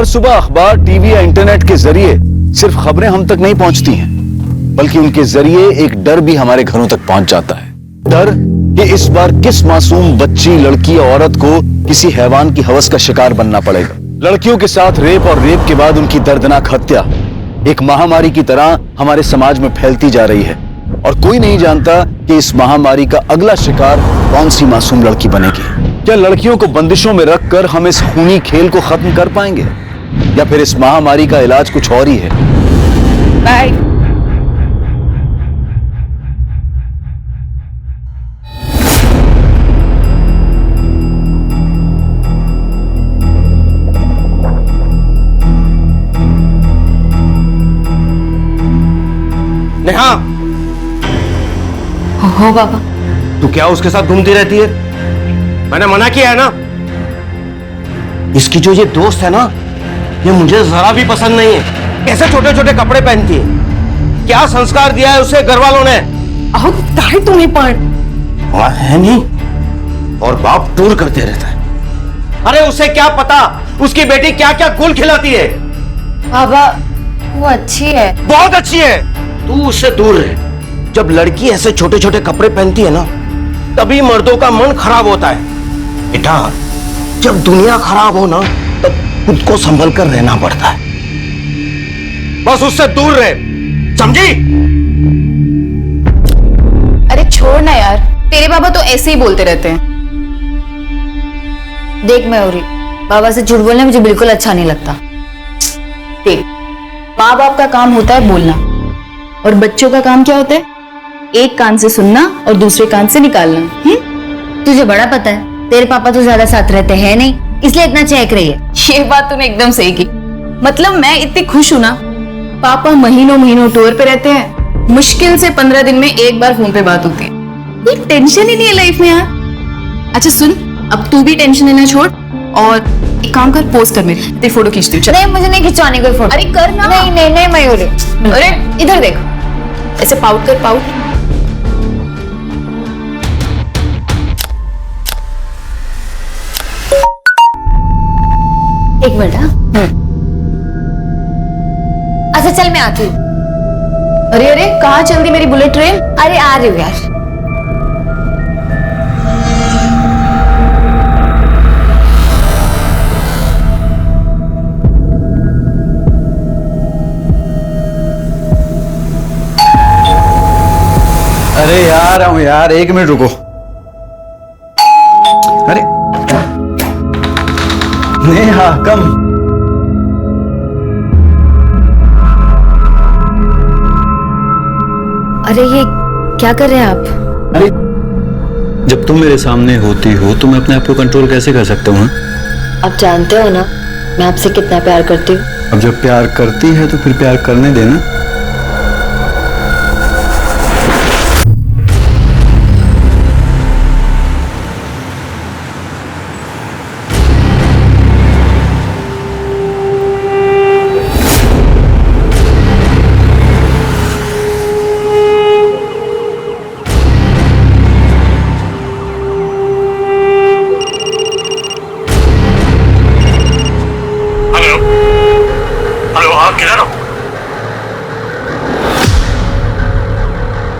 हर सुबह अखबार, टीवी या इंटरनेट के जरिए सिर्फ खबरें हम तक नहीं पहुंचती हैं, बल्कि उनके जरिए एक डर भी हमारे घरों तक पहुंच जाता है। डर कि इस बार किस मासूम बच्ची, लड़की या औरत को किसी हैवान की हवस का शिकार बनना पड़ेगा। लड़कियों के साथ रेप और रेप के बाद उनकी दर्दनाक हत्या एक महामारी की तरह हमारे समाज में फैलती जा रही है, और कोई नहीं जानता कि इस महामारी का अगला शिकार कौन सी मासूम लड़की बनेगी। क्या लड़कियों को बंदिशों में रखकर हम इस खूनी खेल को खत्म कर पाएंगे, या फिर इस महामारी का इलाज कुछ और ही है? बाय। नेहा, हो बाबा। तू क्या उसके साथ घूमती रहती है? मैंने मना किया है ना। इसकी जो ये दोस्त है ना, ये मुझे जरा भी पसंद नहीं है। कैसे छोटे छोटे कपड़े पहनती है, क्या संस्कार दिया है उसे घर वालों ने? अहो ताई तुम्हें पण है नहीं, और बाप टूर करते रहता है। अरे उसे क्या पता उसकी बेटी क्या क्या गुल खिलाती है। बाबा वो अच्छी है, बहुत अच्छी है, तू उससे दूर रहे। जब लड़की ऐसे छोटे छोटे कपड़े पहनती है ना, तभी मर्दों का मन खराब होता है। बेटा, जब दुनिया खराब हो ना, तब खुद को संभल कर रहना पड़ता है। बस उससे दूर रहे, समझी? अरे छोड़ ना यार, तेरे बाबा तो ऐसे ही बोलते रहते हैं। देख मयूरी, बाबा से झूठ बोलना मुझे बिल्कुल अच्छा नहीं लगता। देख, माँ बाप का काम होता है बोलना, और बच्चों का काम क्या होता है? एक कान से सुनना और दूसरे कान से निकालना। तुझे बड़ा पता है, तेरे पापा तो ज्यादा साथ रहते हैं नहीं, इसलिए इतना चहक रही है। ये बात तूने एकदम सही की। मतलब मैं इतनी खुश हूं ना, पापा महीनों महीनों टूर पे रहते हैं, मुश्किल से 15 दिन में एक बार फोन पे बात होती है। कोई टेंशन ही नहीं है लाइफ में यार। अच्छा सुन, अब तू भी टेंशन लेना छोड़, और एक काम कर, पोस्ट कर मेरी, तेरी फोटो खींचती हूँ। नहीं, मुझे नहीं खिंचवानी कोई फोटो। अरे कर ना। नहीं नहीं नहीं मयूरी। अरे इधर देख, ऐसे पाउट कर, पाउट। एक मिनट। हाँ, अच्छा चल मैं आती हूँ। अरे अरे कहाँ चल दी मेरी बुलेट ट्रेन? अरे आ रही हूँ यार। अरे यार आऊं यार, एक मिनट रुको। अरे नेहा, कम। अरे ये क्या कर रहे हैं आप? अरे जब तुम मेरे सामने होती हो तो मैं अपने आप को कंट्रोल कैसे कर सकता हूँ? आप जानते हो ना मैं आपसे कितना प्यार करती हूँ। अब जब प्यार करती है तो फिर प्यार करने देना।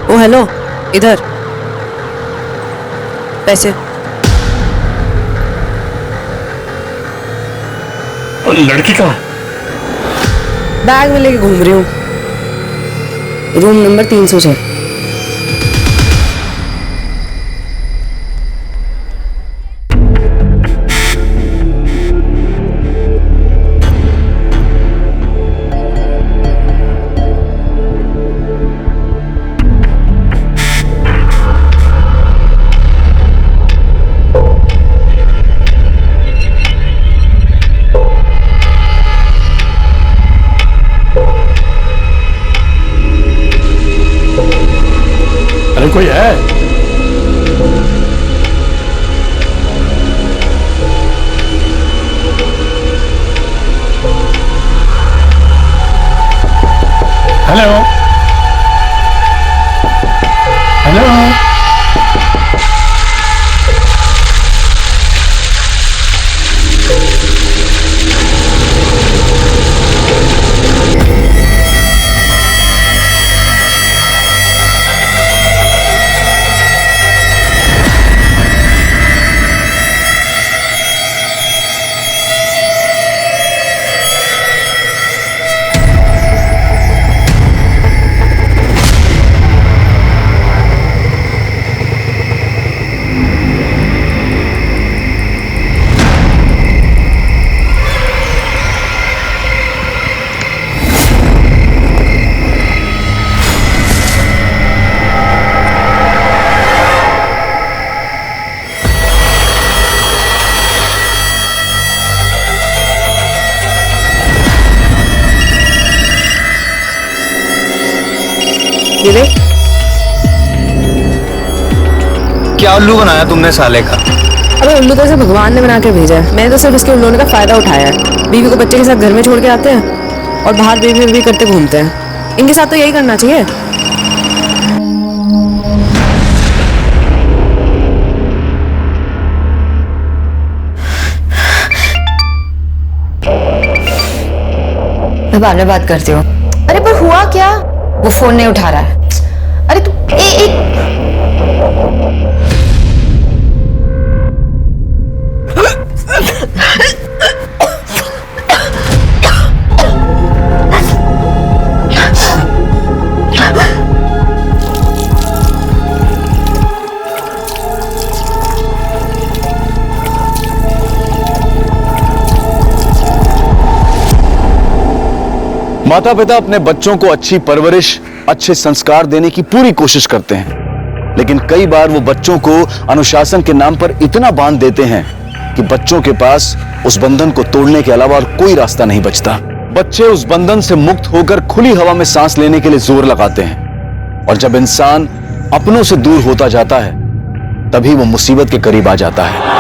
ओ हेलो, इधर पैसे। और लड़की कहाँ? बैग में लेके घूम रही हूँ, रूम नंबर 306। कोई है? हेलो हेलो, क्या उल्लू बनाया तुमने साले का? अबे उल्लू तो इसे भगवान ने बना के भेजा है। मैंने तो सिर्फ इसके उल्लू का फायदा उठाया है। बीवी को बच्चे के साथ घर में छोड़ के आते हैं और बाहर बेबी बेबी करते घूमते हैं। इनके साथ तो यही करना चाहिए। मैं बाद में बात करती हूँ। अरे पर हुआ क्या? वो फोन नहीं उठा रहा है। अरे तू एक माता पिता अपने बच्चों को अच्छी परवरिश, अच्छे संस्कार देने की पूरी कोशिश करते हैं, लेकिन कई बार वो बच्चों को अनुशासन के नाम पर इतना बांध देते हैं कि बच्चों के पास उस बंधन को तोड़ने के अलावा और कोई रास्ता नहीं बचता। बच्चे उस बंधन से मुक्त होकर खुली हवा में सांस लेने के लिए जोर लगाते हैं, और जब इंसान अपनों से दूर होता जाता है तभी वो मुसीबत के करीब आ जाता है।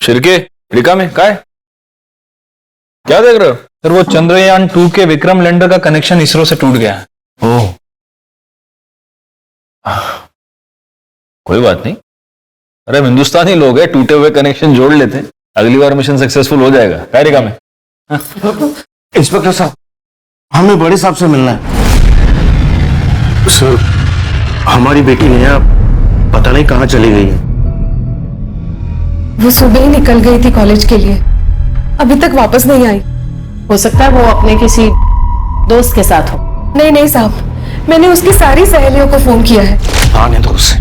शिरके रिका में क्या है? क्या देख रहे हो? सर वो चंद्रयान 2 के विक्रम लैंडर का कनेक्शन इसरो से टूट गया है। ओह, कोई बात नहीं। अरे हम हिंदुस्तानी लोग हैं, टूटे हुए कनेक्शन जोड़ लेते हैं, अगली बार मिशन सक्सेसफुल हो जाएगा। क्या रिका में? इंस्पेक्टर साहब, हमें बड़े साहब से मिलना है। सर, हमारी बेटी नेहा पता नहीं कहाँ चली गई है। वो सुबह ही निकल गई थी कॉलेज के लिए, अभी तक वापस नहीं आई। हो सकता है वो अपने किसी दोस्त के साथ हो। नहीं नहीं साहब, मैंने उसकी सारी सहेलियों को फोन किया है। आने दो उसे,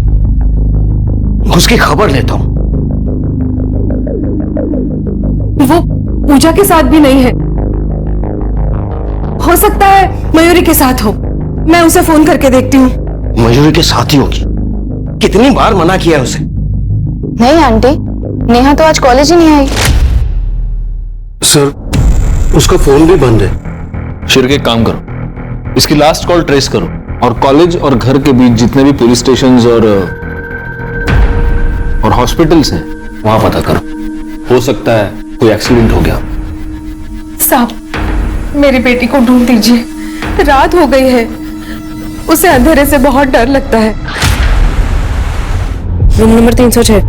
उसकी खबर लेता हूँ। वो पूजा के साथ भी नहीं है। हो सकता है मयूरी के साथ हो। मैं उसे फोन करके देखती हूँ। मयूरी के साथ ही होगी। कितनी बार मना किया है उसे। नहीं आंटी, नेहा तो आज कॉलेज ही नहीं आई। सर, उसका फोन भी बंद है। शिरके एक काम करो, इसकी लास्ट कॉल ट्रेस करो और कॉलेज और घर के बीच जितने भी पुलिस स्टेशंस और हॉस्पिटल्स हैं वहां पता करो। हो सकता है कोई एक्सीडेंट हो गया। साहब, मेरी बेटी को ढूंढ दीजिए। रात हो गई है, उसे अंधेरे से बहुत डर लगता है। Room number 306।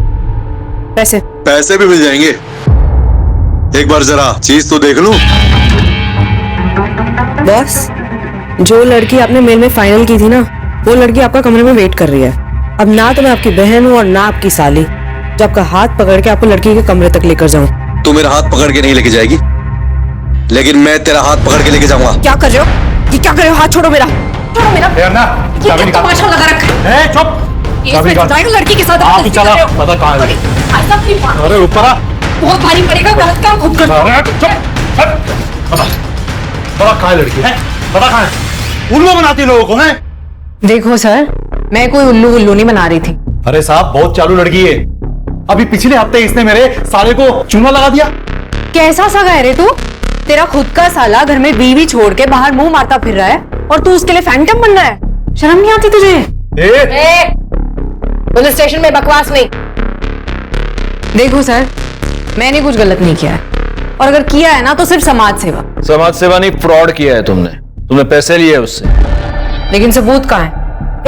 पैसे भी मिल जाएंगे। एक बार जरा चीज तो देख लूं। बॉस, जो लड़की आपने मेल में फाइनल की थी ना, वो लड़की आपका कमरे में वेट कर रही है। अब ना तो मैं आपकी बहन हूँ और ना आपकी साली, जो आपका हाथ पकड़ के आपको लड़की के कमरे तक लेकर जाऊं। तू मेरा हाथ पकड़ के नहीं लेके जाएगी, लेकिन मैं तेरा हाथ पकड़ के लेके जाऊंगा। क्या कर रहे हो? ये क्या कर रहे हो? हाथ छोड़ो मेरा, छोड़ो मेरा। ये क्या तमाशा लगा रखा है? चुप, लड़की के साथ पता कहाँ है? अरे ऊपर आ। बहुत भारी पड़ेगा, गलत काम खुद कर। पता कहाँ है लड़की है? पता कहाँ है? उल्लू बनाती लोगों को है। देखो सर, मैं कोई उल्लू उल्लू नहीं बना रही थी। अरे साहब, बहुत चालू लड़की है। अभी पिछले हफ्ते इसने मेरे साले को चूना लगा दिया। कैसा सगा है रे तू? तेरा खुद का साला घर में बीवी छोड़ के बाहर मुंह मारता फिर रहा है और तू उसके लिए फैंटम बन रहा है। शर्म नहीं आती तुझे? पुलिस स्टेशन में बकवास नहीं। देखो सर, मैंने कुछ गलत नहीं किया है, और अगर किया है ना तो सिर्फ समाज सेवा। समाज सेवा नहीं, फ्रॉड किया है तुमने पैसे लिए उससे। लेकिन सबूत कहाँ है?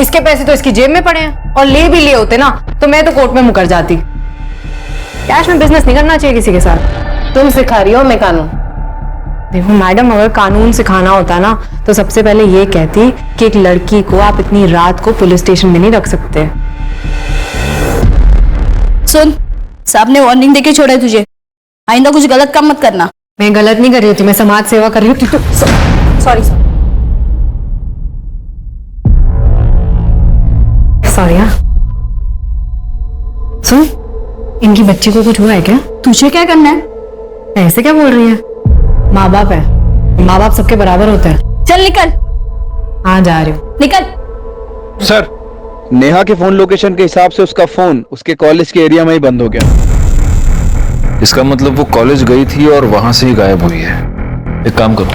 इसके पैसे तो इसकी जेब में पड़े हैं, और ले भी लिए होते ना तो मैं तो कोर्ट में मुकर जाती। कैश में बिजनेस नहीं करना चाहिए किसी के साथ। तुम सिखा रही हो मैं कानून। देखो मैडम, अगर कानून सिखाना होता ना तो सबसे पहले ये कहती कि एक लड़की को आप इतनी रात को पुलिस स्टेशन में नहीं रख सकते। सुन, साहब ने वार्निंग देके छोड़ा है तुझे, आइंदा कुछ गलत काम मत करना। मैं गलत नहीं कर रही थी, मैं समाज सेवा कर रही हूँ। Sorry sorry. सुन, इनकी बच्ची को कुछ हुआ है क्या? तुझे क्या करना है? ऐसे क्या बोल रही है? माँ बाप है, माँ बाप सबके बराबर होते हैं। चल निकल। हाँ जा रही हूँ। निकल। सर, नेहा के फोन लोकेशन के हिसाब से उसका फोन उसके कॉलेज के एरिया में ही बंद हो गया। इसका मतलब वो कॉलेज गई थी और वहां से ही गायब हुई है। एक काम करो,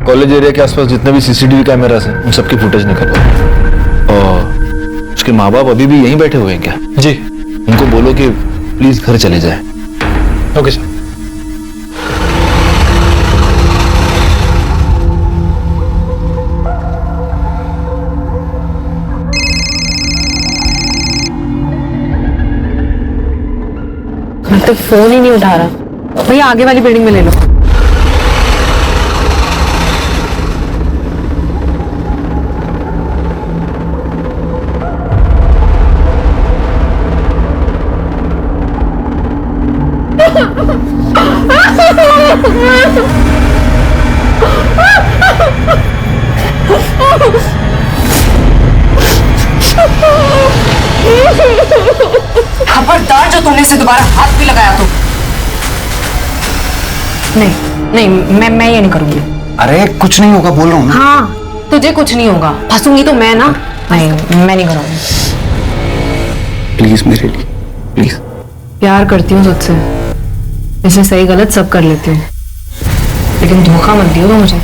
कॉलेज एरिया के आसपास जितने भी सीसीटीवी कैमरास हैं उन सबकी फुटेज निकलवा। और उसके माँ बाप अभी भी यहीं बैठे हुए हैं क्या? जी। उनको बोलो कि प्लीज घर चले जाए। Okay sir. तो फोन ही नहीं उठा रहा। भैया आगे वाली बिल्डिंग में ले लो। खबरदार जो तुमने से दोबारा हाथ भी लगाया तो। नहीं मैं ये नहीं करूंगी। अरे कुछ नहीं होगा, बोल रहा हूँ। हाँ तुझे कुछ नहीं होगा, फंसूंगी तो मैं ना। नहीं मैं नहीं करूंगी। प्लीज मेरे लिए, प्लीज। प्यार करती हूँ तुझसे, इसे सही गलत सब कर लेती हूँ, लेकिन धोखा मत दियो तो मुझे।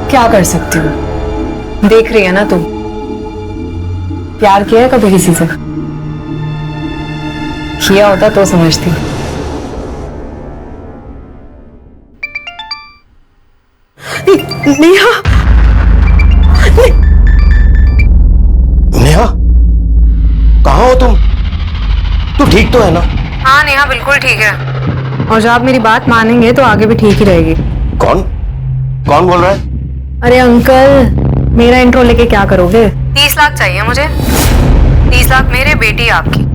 क्या कर सकती हूँ, देख रही है ना तुम। प्यार किया है कभी किसी से? किया होता तो समझती। नेहा, नेहा, कहाँ हो तुम? तू ठीक तो है ना? हाँ नेहा बिल्कुल ठीक है, और जब आप मेरी बात मानेंगे तो आगे भी ठीक ही रहेगी। कौन कौन बोल रहा है? अरे अंकल, मेरा इंट्रो लेके क्या करोगे? 30 लाख चाहिए मुझे। 30 लाख मेरे, बेटी आपकी।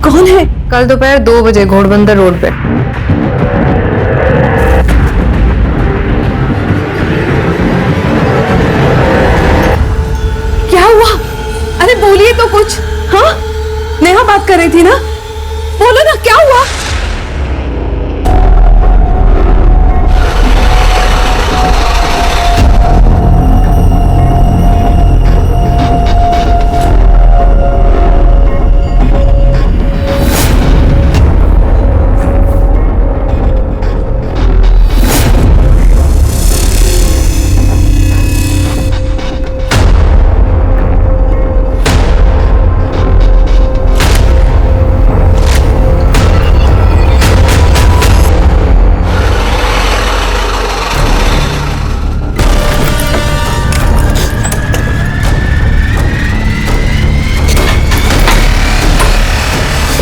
कौन है? कल दोपहर 2 बजे घोड़बंदर रोड पे। क्या हुआ? अरे बोलिए तो कुछ। हाँ नेहा बात कर रही थी ना, बोलो ना क्या हुआ?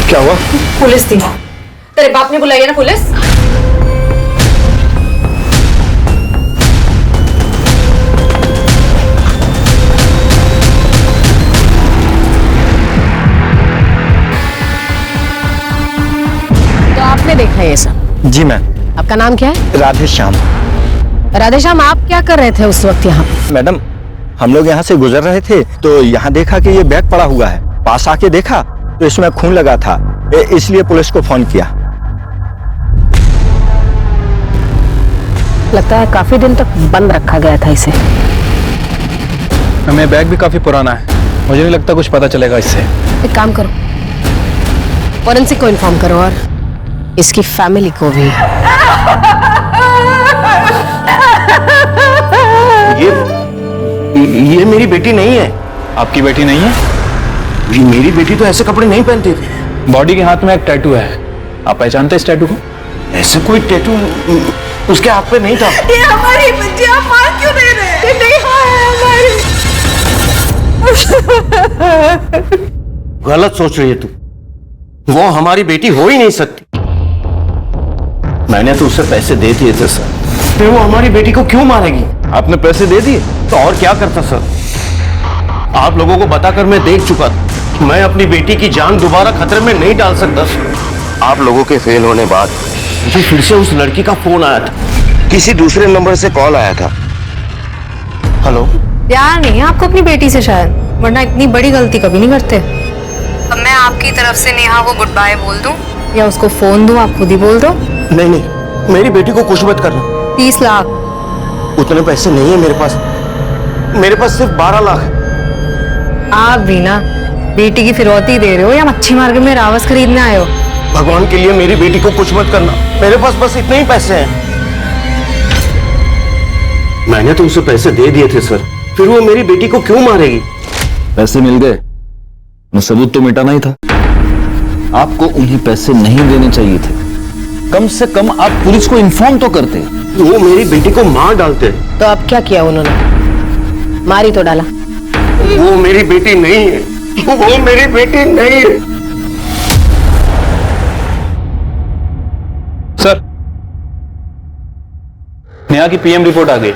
क्या हुआ? पुलिस थी। तेरे बाप ने बुलाई है ना पुलिस? तो आपने देखा ये सब? जी मैम। आपका नाम क्या है? राधे श्याम। राधेश्याम, आप क्या कर रहे थे उस वक्त यहाँ? मैडम, हम लोग यहाँ से गुजर रहे थे तो यहाँ देखा कि ये बैग पड़ा हुआ है। पास आके देखा तो इसमें खून लगा था, इसलिए पुलिस को फोन किया। लगता है काफी दिन तक बंद रखा गया था इसे। हमें बैग भी काफी पुराना है, मुझे नहीं लगता कुछ पता चलेगा इससे। एक काम करो, फॉरेंसिक को इन्फॉर्म करो और इसकी फैमिली को भी। ये मेरी बेटी नहीं है। आपकी बेटी नहीं है? ये मेरी बेटी तो ऐसे कपड़े नहीं पहनती थी। बॉडी के हाथ में एक टैटू है, आप पहचानते हैं इस टैटू को? ऐसे कोई टैटू उसके हाथ पे नहीं था। ये हमारी बच्ची, आप मार क्यों दे रहे हैं? ये नेहा है हमारी। गलत सोच रही है तू, वो हमारी बेटी हो ही नहीं सकती। मैंने तो उसे पैसे दे दिए थे सर, फिर वो हमारी बेटी को क्यों मारेगी? आपने पैसे दे दिए? तो और क्या करता सर? आप लोगों को बताकर मैं देख चुका था, मैं अपनी बेटी की जान दोबारा खतरे में नहीं डाल सकता। आप लोगों के फेल होने बाद मुझे फिर से उस लड़की का फोन आया था, किसी दूसरे नंबर से कॉल आया था। हेलो। प्यार नहीं है आपको अपनी बेटी से शायद, वरना इतनी बड़ी गलती कभी नहीं करते। अब मैं आपकी तरफ से नेहा को गुड बाय बोल दूं या उसको फोन दूं? आप खुद ही बोल दो। नहीं नहीं, मेरी बेटी को कुछ मत करना। 30 लाख? उतने पैसे नहीं है मेरे पास, मेरे पास सिर्फ 12 लाख है। आप भी ना बेटी की फिरौती दे रहे हो या मच्छी मार्केट में रावस खरीदने आए हो? भगवान के लिए मेरी बेटी को कुछ मत करना, मेरे पास बस इतने ही पैसे हैं। मैंने तो उसे पैसे दे दिए थे सर, फिर वो मेरी बेटी को क्यों मारेगी? पैसे मिल गए, मैं सबूत तो मिटाना ही था। आपको उन्हें पैसे नहीं देने चाहिए थे। कम से कम आप पुलिस को इन्फॉर्म तो करते। वो मेरी बेटी को मार डालते। तो अब क्या किया उन्होंने? मारी तो डाला। वो मेरी बेटी नहीं है, वो मेरी बेटी नहीं है। सर, नेहा की पीएम रिपोर्ट आ गई।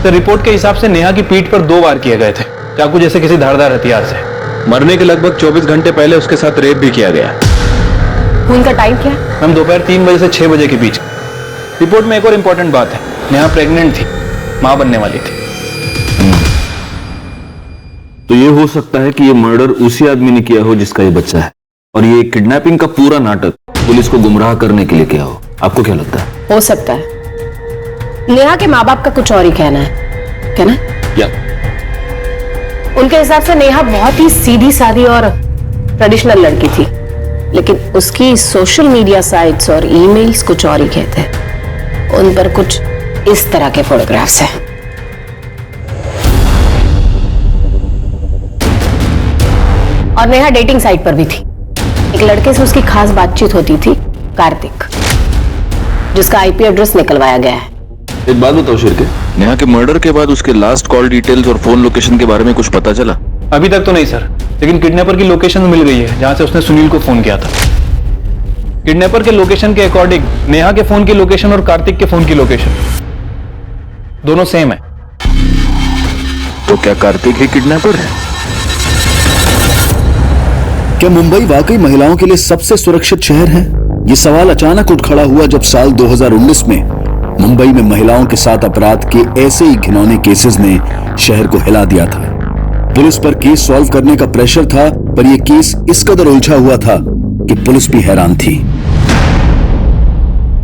तो रिपोर्ट के हिसाब से नेहा की पीठ पर 2 वार किए गए थे, चाकू जैसे किसी धारदार हथियार से। मरने के लगभग 24 घंटे पहले उसके साथ रेप भी किया गया। उनका टाइम क्या? हम दोपहर 3 बजे से 6 बजे के बीच। रिपोर्ट में एक और इंपॉर्टेंट बात है, नेहा प्रेग्नेंट थी, मां बनने वाली थी। तो ये हो सकता है कि ये मर्डर उसी आदमी ने किया हो जिसका ये बच्चा है, और ये किडनैपिंग का पूरा नाटक पुलिस को गुमराह करने के लिए किया हो। आपको क्या लगता है? हो सकता है। नेहा के माँ बाप का कुछ और ही कहना है, क्या ना? या उनके हिसाब से नेहा बहुत ही सीधी सादी और ट्रेडिशनल लड़की थी, लेकिन उसकी सोशल मीडिया साइट्स और ईमेल्स कुछ और ही कहते हैं। उन पर कुछ इस तरह के फोटोग्राफ्स हैं। और नेहा डेटिंग साइट पर भी थी। एक लड़के से उसकी खास बातचीत होती थी, कार्तिक, जिसका आईपी एड्रेस निकलवाया गया है। एक बात बताओ शिरके, नेहा के मर्डर के बाद उसके लास्ट कॉल डिटेल्स और फोन लोकेशन के बारे में कुछ पता चला? अभी तक तो नहीं सर, लेकिन किडनैपर की लोकेशन मिल गई है जहां से उसने सुनील को फोन किया था। किडनैपर के लोकेशन के अकॉर्डिंग नेहा के फोन की लोकेशन और कार्तिक के फोन की लोकेशन दोनों सेम है। तो क्या कार्तिक ही किडनैपर है? क्या मुंबई वाकई महिलाओं के लिए सबसे सुरक्षित शहर है? ये सवाल अचानक उठ खड़ा हुआ जब साल 2019 में मुंबई में महिलाओं के साथ अपराध के ऐसे ही घिनौने केसेस ने शहर को हिला दिया था। पुलिस पर केस सॉल्व करने का प्रेशर था, पर यह केस इस कदर उलझा हुआ था कि पुलिस भी हैरान थी।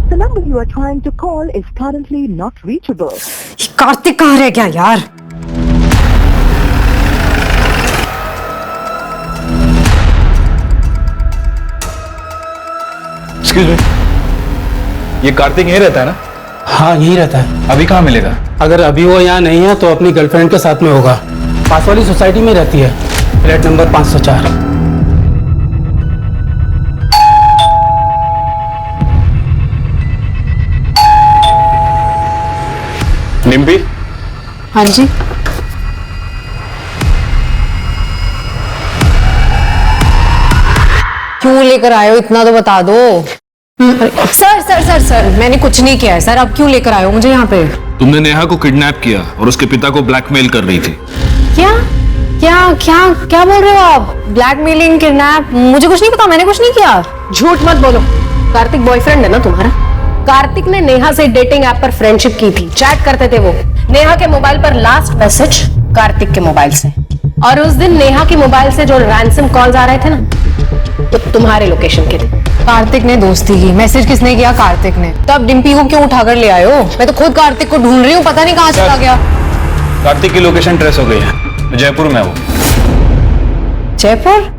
The number you are trying to call is currently not reachable. Kartik कहाँ रह गया यार? एक्सक्यूज मी, ये कार्तिक यहीं रहता है ना? हाँ, यही रहता है। अभी कहाँ मिलेगा? अगर अभी वो यहाँ नहीं है तो अपनी गर्लफ्रेंड के साथ में होगा। पास वाली सोसाइटी में रहती है, फ्लैट नंबर 504। निम्बी? हाँ जी। क्यों लेकर आए हो, इतना तो बता दो। सर सर सर सर, मैंने कुछ नहीं किया है सर। अब क्यों लेकर आए हो मुझे यहाँ पे? तुमने नेहा को किडनैप किया और उसके पिता को ब्लैकमेल कर रही थी। क्या क्या क्या क्या बोल रहे हो आप? Blackmailing, kidnap? मुझे कुछ नहीं पता, मैंने कुछ नहीं किया। झूठ मत बोलो। कार्तिक बॉयफ्रेंड है ना तुम्हारा? कार्तिक ने नेहा से डेटिंग ऐप पर फ्रेंडशिप की थी, चैट करते थे वो। नेहा के मोबाइल पर लास्ट मैसेज कार्तिक के मोबाइल से, और उस दिन नेहा के मोबाइल से जो रैंसम कॉल्स आ रहे थे ना, तो तुम्हारे लोकेशन के थे। कार्तिक ने दोस्ती की, मैसेज किसने किया? कार्तिक ने। तो अब डिम्पी को क्यों उठाकर ले आए हो? मैं तो खुद कार्तिक को ढूंढ रही हूँ, पता नहीं कहाँ चला गया। कार्तिक की लोकेशन ट्रेस हो गई है, जयपुर में वो। जयपुर?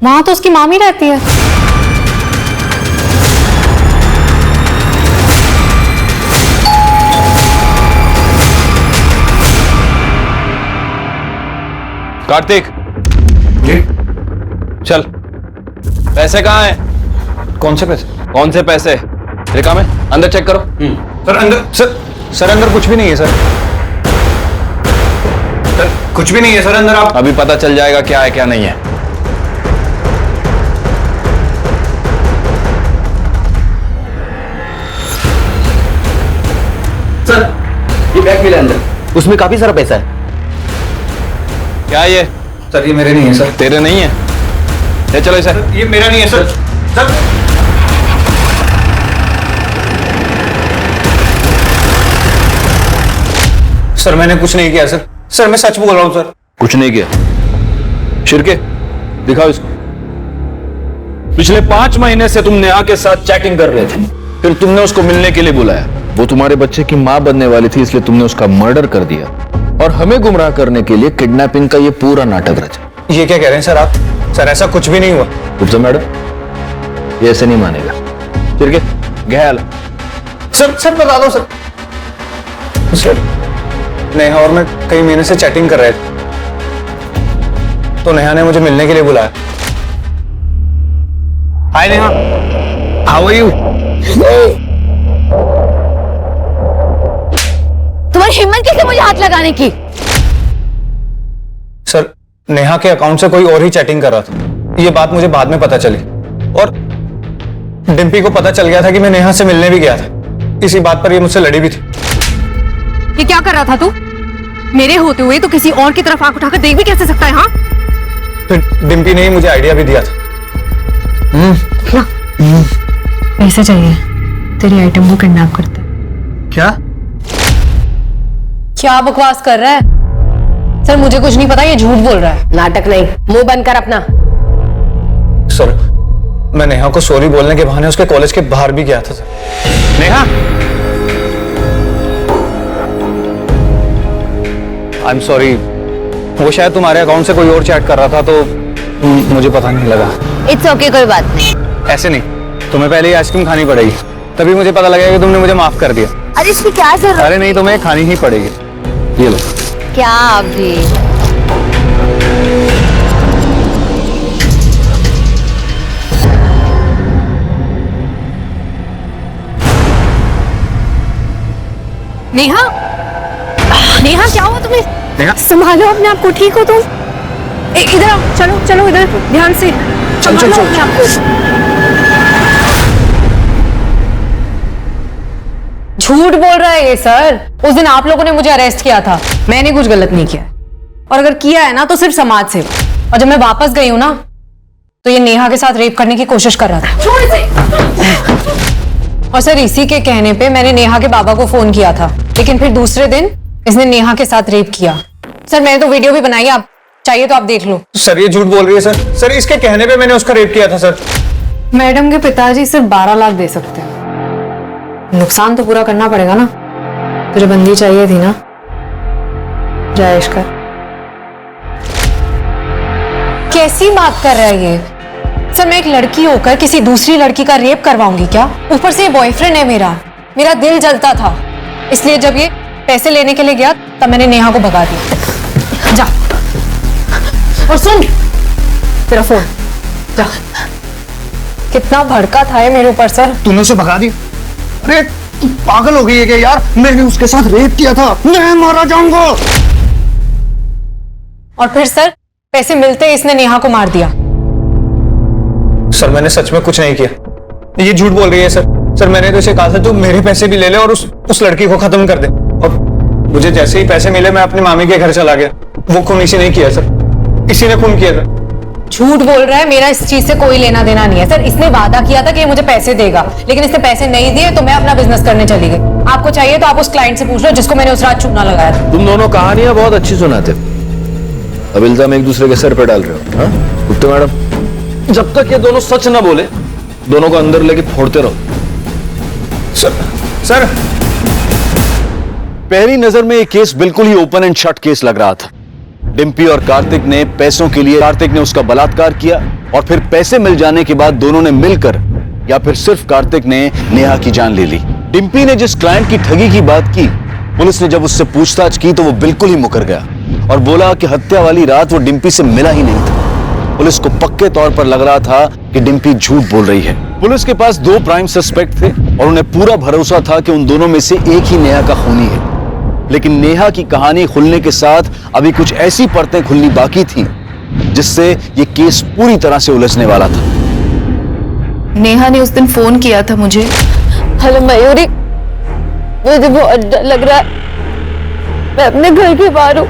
वहां तो उसकी मामी रहती है। कार्तिक जी, चल। पैसे कहाँ हैं? कौन से पैसे? कौन से पैसे? रिका में अंदर चेक करो। सर अंदर, सर अंदर कुछ भी नहीं है सर। सर कुछ भी नहीं है सर अंदर। आप अभी पता चल जाएगा क्या है क्या नहीं है। सर, ये बैग मिला अंदर, उसमें काफी सारा पैसा है। क्या ये? सर ये मेरे नहीं है सर। तेरे नहीं है? ले चलो इसे। ये मेरा नहीं है सर। सर मैंने कुछ नहीं किया सर। सर मैं सच बोल रहा हूँ सर। कुछ नहीं किया। शिरके, दिखाओ इसको। पिछले 5 महीने से तुम नेहा के साथ चैटिंग कर रहे थे, फिर तुमने उसको मिलने के लिए बुलाया। वो तुम्हारे बच्चे की मां बनने वाली थी, इसलिए तुमने उसका मर्डर कर दिया और हमें गुमराह करने के लिए किडनैपिंग का ये पूरा नाटक रचा। ये क्या कह रहे हैं सर आप? सर ऐसा कुछ भी नहीं हुआ। गुप्ता मैडम, ये ऐसे नहीं मानेगा। शिरके, गहल। सर बता दो सर। सर नेहा और मैं कई महीने से चैटिंग कर रहे थे, तो नेहा ने मुझे मिलने के लिए बुलाया। हाय नेहा, हाउ आर यू? तुम्हारी हिम्मत कैसे मुझे हाथ लगाने की? सर नेहा के अकाउंट से कोई और ही चैटिंग कर रहा था, ये बात मुझे बाद में पता चली, और डिम्पी को पता चल गया था कि मैं नेहा से मिलने भी गया था। इसी बात पर ये मुझसे लड़ी भी थी। ये क्या कर रहा था तू? मेरे होते हुए तो किसी और की तरफ आंख उठाकर देख भी कैसे सकता है? हाँ, फिर डिम्पी ने ही मुझे आइडिया भी दिया था। पैसे चाहिए, तेरी आइटम को किडनैप करते। क्या क्या बकवास कर रहा है? सर मुझे कुछ नहीं पता, ये झूठ बोल रहा है। नाटक नहीं, मुंह बंद कर अपना। सर मैं नेहा को सॉरी बोलने के बहाने उसके कॉलेज के बाहर भी गया था sir. Neha, I am sorry, वो शायद तुम्हारे अकाउंट से कोई और चैट कर रहा था तो मुझे पता नहीं लगा। इट्स ओके, कोई बात नहीं। ऐसे नहीं, तुम्हें पहले ही आइसक्रीम खानी पड़ेगी, तभी मुझे पता लगेगा कि तुमने मुझे माफ कर दिया। अरे इसकी क्या जरूरत? अरे नहीं, तुम्हें खानी ही पड़ेगी। ये लो। क्या अभी? नेहा, नेहा क्या हुआ तुम्हें? नेहा, संभालो अपने आप को, ठीक हो तुम? इधर आओ, चलो चलो इधर, ध्यान से संभालो अपने आप को। झूठ बोल रहा है ये सर। उस दिन आप लोगों ने मुझे अरेस्ट किया था, मैंने कुछ गलत नहीं किया, और अगर किया है ना तो सिर्फ समाज सेवा। और जब मैं वापस गई हूं ना तो ये नेहा के साथ रेप करने की कोशिश कर रहा था। और सर इसी के कहने पे मैंने नेहा के बाबा को फोन किया था, लेकिन फिर दूसरे दिन इसने नेहा के साथ रेप किया। सर मैंने तो वीडियो भी बनाई, आप चाहिए तो आप देख लो। सर ये झूठ बोल रही है सर। सर इसके कहने पे मैंने उसका रेप किया था सर। मैडम के पिताजी सिर्फ 12 लाख दे सकते हैं, नुकसान तो पूरा करना पड़ेगा ना। तुझे बंदी चाहिए थी ना, जायश कर। कैसी बात कर रहा है ये? सर मैं एक लड़की होकर किसी दूसरी लड़की का रेप करवाऊंगी क्या? ऊपर से ये बॉयफ्रेंड है मेरा दिल जलता था, इसलिए जब ये पैसे लेने के लिए गया तब मैंने नेहा को भगा दिया। जा, और सुन तेरा फोन, जा। कितना भड़का था ये मेरे ऊपर सर। तूने उसे भगा दिया? अरे तू पागल हो गई है क्या यार? मैंने उसके साथ रेप किया था, मैं मारा जाऊंगा। और फिर सर पैसे मिलते ही इसने नेहा को मार दिया। सर मैंने सच में कुछ नहीं किया, ये झूठ बोल रही है सर। सर मैंने तो इसे कहा था तो मेरे पैसे भी ले ले और उस लड़की को खत्म कर दे, और मुझे जैसे ही पैसे मिले मैं अपनी मामी के घर चला गया। वो खून इसी ने किया सर, इसी ने खून किया था। झूठ बोल रहा है, मेरा इस चीज से कोई लेना देना नहीं है सर। इसने वादा किया था कि ये मुझे पैसे देगा, लेकिन इसने पैसे नहीं दिए तो मैं अपना बिजनेस करने चली गई। आपको चाहिए तो आप उस क्लाइंट से पूछ लो जिसको मैंने उस रात चूना लगाया था। तुम दोनों कहानियां बहुत अच्छी सुनाते, अब इल्जाम एक दूसरे के सर पे डाल रहे हो। हाँ गुप्ता मैडम, जब तक ये दोनों सच ना बोले दोनों को अंदर लेके फोड़ते रहो। सर पहली नजर में ये केस बिल्कुल ही ओपन एंड शट केस लग रहा था। डिम्पी और कार्तिक ने पैसों के लिए कार्तिक ने उसका बलात्कार किया, और फिर पैसे मिल जाने के बाद दोनों ने मिलकर, या फिर सिर्फ कार्तिक ने नेहा की जान ले ली। डिम्पी ने जिस क्लाइंट की ठगी की बात की, पुलिस ने जब उससे पूछताछ की तो वो बिल्कुल ही मुकर गया और बोला कि हत्या वाली रात वो डिम्पी से मिला ही नहीं था। पुलिस को पक्के तौर पर लग रहा था कि डिम्पी झूठ बोल रही है। पुलिस के पास 2 प्राइम सस्पेक्ट थे और उन्हें पूरा भरोसा था कि उन दोनों में से एक ही नेहा का खूनी है। लेकिन नेहा की कहानी खुलने के साथ अभी कुछ ऐसी परतें खुलनी बाकी थी जिससे ये केस पूरी तरह से उलझने वाला था। नेहा ने उस दिन फोन किया था मुझे। हेलो मयूरी, मुझे बहुत डर लग रहा है, मैं अपने घर के बाहर हूँ,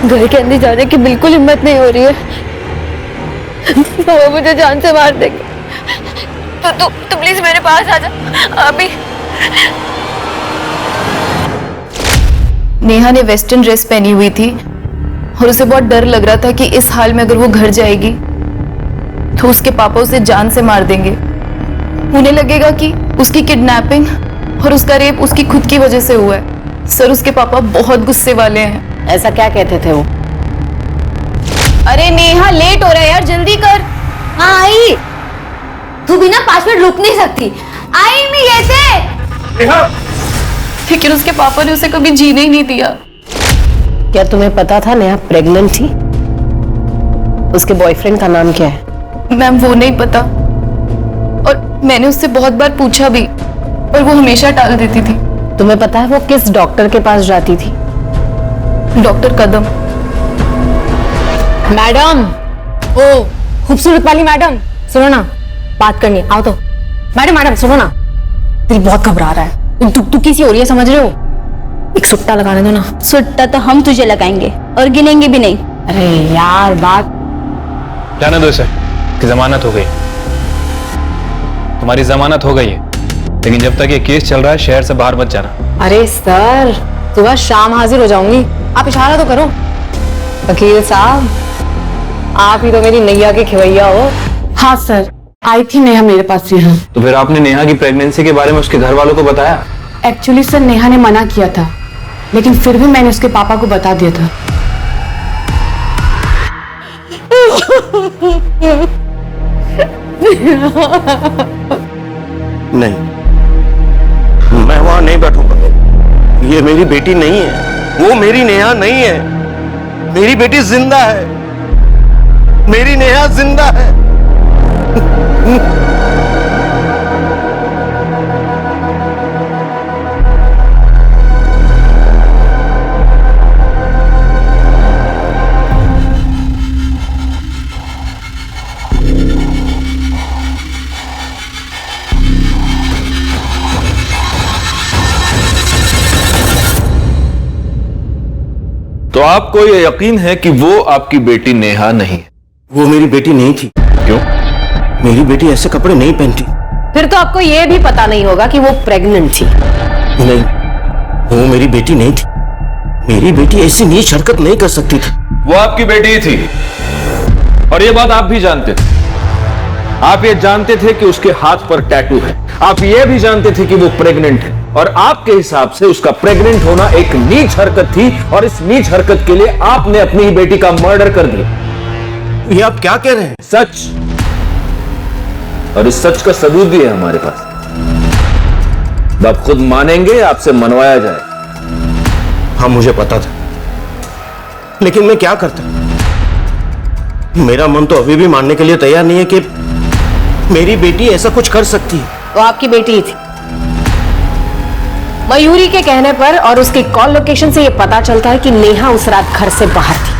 घर के अंदर जाने की बिल्कुल हिम्मत नहीं हो रही है। वो मुझे जान से मार देंगे, तो प्लीज मेरे पास आ जा अभी। नेहा ने वेस्टर्न ड्रेस पहनी हुई थी और उसे बहुत डर लग रहा था कि इस हाल में अगर वो घर जाएगी तो उसके पापा उसे जान से मार देंगे। उन्हें लगेगा कि उसकी किडनैपिंग और उसका रेप उसकी खुद की वजह से हुआ है। सर उसके पापा बहुत गुस्से वाले हैं। ऐसा क्या कहते थे वो? अरे नेहा लेट हो रहा है यार, जल्दी कर। हाँ आई, तू बिना 5 मिनट रुक नहीं सकती। आई मैं कैसे? लेकिन उसके पापा ने उसे कभी जीने ही नहीं दिया। क्या तुम्हें पता था नेहा प्रेग्नेंट थी? उसके बॉयफ्रेंड का नाम क्या है? मैम वो नहीं पता, और मैंने उससे बहुत बार पूछा भी, पर वो हमेशा टाल देती थी। तुम्हें पता है वो किस डॉक्टर के पास जाती थी? डॉक्टर कदम। मैडम, ओ खूबसूरत वाली मैडम, सुनो ना, बात करनी है, आओ तो। मैडम सुनो ना, दिल बहुत घबरा रहा है, दुखी सी हो रही है, समझ रहे हो? एक सुट्टा लगाने दो ना। सुट्टा तो हम तुझे लगाएंगे और गिनेंगे भी नहीं। अरे यार, बात जाने दो इसे, कि जमानत हो गई। तुम्हारी जमानत हो गई है, लेकिन जब तक ये केस चल रहा है शहर से बाहर मत जाना। अरे सर, सुबह शाम हाजिर हो जाऊंगी, आप इशारा तो करो। वकील साहब, आप ही तो मेरी नैया के खिवैया हो। हाँ सर, आई थी नेहा मेरे पास यहाँ। तो फिर आपने नेहा की प्रेगनेंसी के बारे में उसके घर वालों को बताया? एक्चुअली सर नेहा ने मना किया था, लेकिन फिर भी मैंने उसके पापा को बता दिया था। नहीं, मैं वहां नहीं बैठूंगा। ये मेरी बेटी नहीं है, वो मेरी नेहा नहीं है। मेरी बेटी जिंदा है, मेरी नेहा जिंदा है। तो आपको यह यकीन है कि वो आपकी बेटी नेहा नहीं है? वो मेरी बेटी नहीं थी। क्यों? मेरी बेटी ऐसे कपड़े नहीं पहनती। फिर तो आपको यह भी पता नहीं होगा कि वो प्रेग्नेंट थी। नहीं, वो मेरी बेटी नहीं थी। मेरी बेटी ऐसी नीच हरकत नहीं कर सकती थी। वो आपकी बेटी ही थी, और ये बात आप भी जानते थे। आप ये जानते थे कि उसके हाथ पर टैटू है, आप ये भी जानते थे कि वो प्रेग्नेंट है, और आपके हिसाब से उसका प्रेग्नेंट होना एक नीच हरकत थी, और इस नीच हरकत के लिए आपने अपनी ही बेटी का मर्डर कर दिया। ये आप क्या कह रहे हैं? सच, और इस सच का सबूत भी है हमारे पास। आप खुद मानेंगे, आपसे मनवाया जाए। हाँ, मुझे पता था, लेकिन मैं क्या करता? मेरा मन तो अभी भी मानने के लिए तैयार नहीं है कि मेरी बेटी ऐसा कुछ कर सकती है। वो आपकी बेटी ही थी। मयूरी के कहने पर और उसकी कॉल लोकेशन से यह पता चलता है कि नेहा उस रात घर से बाहर थी।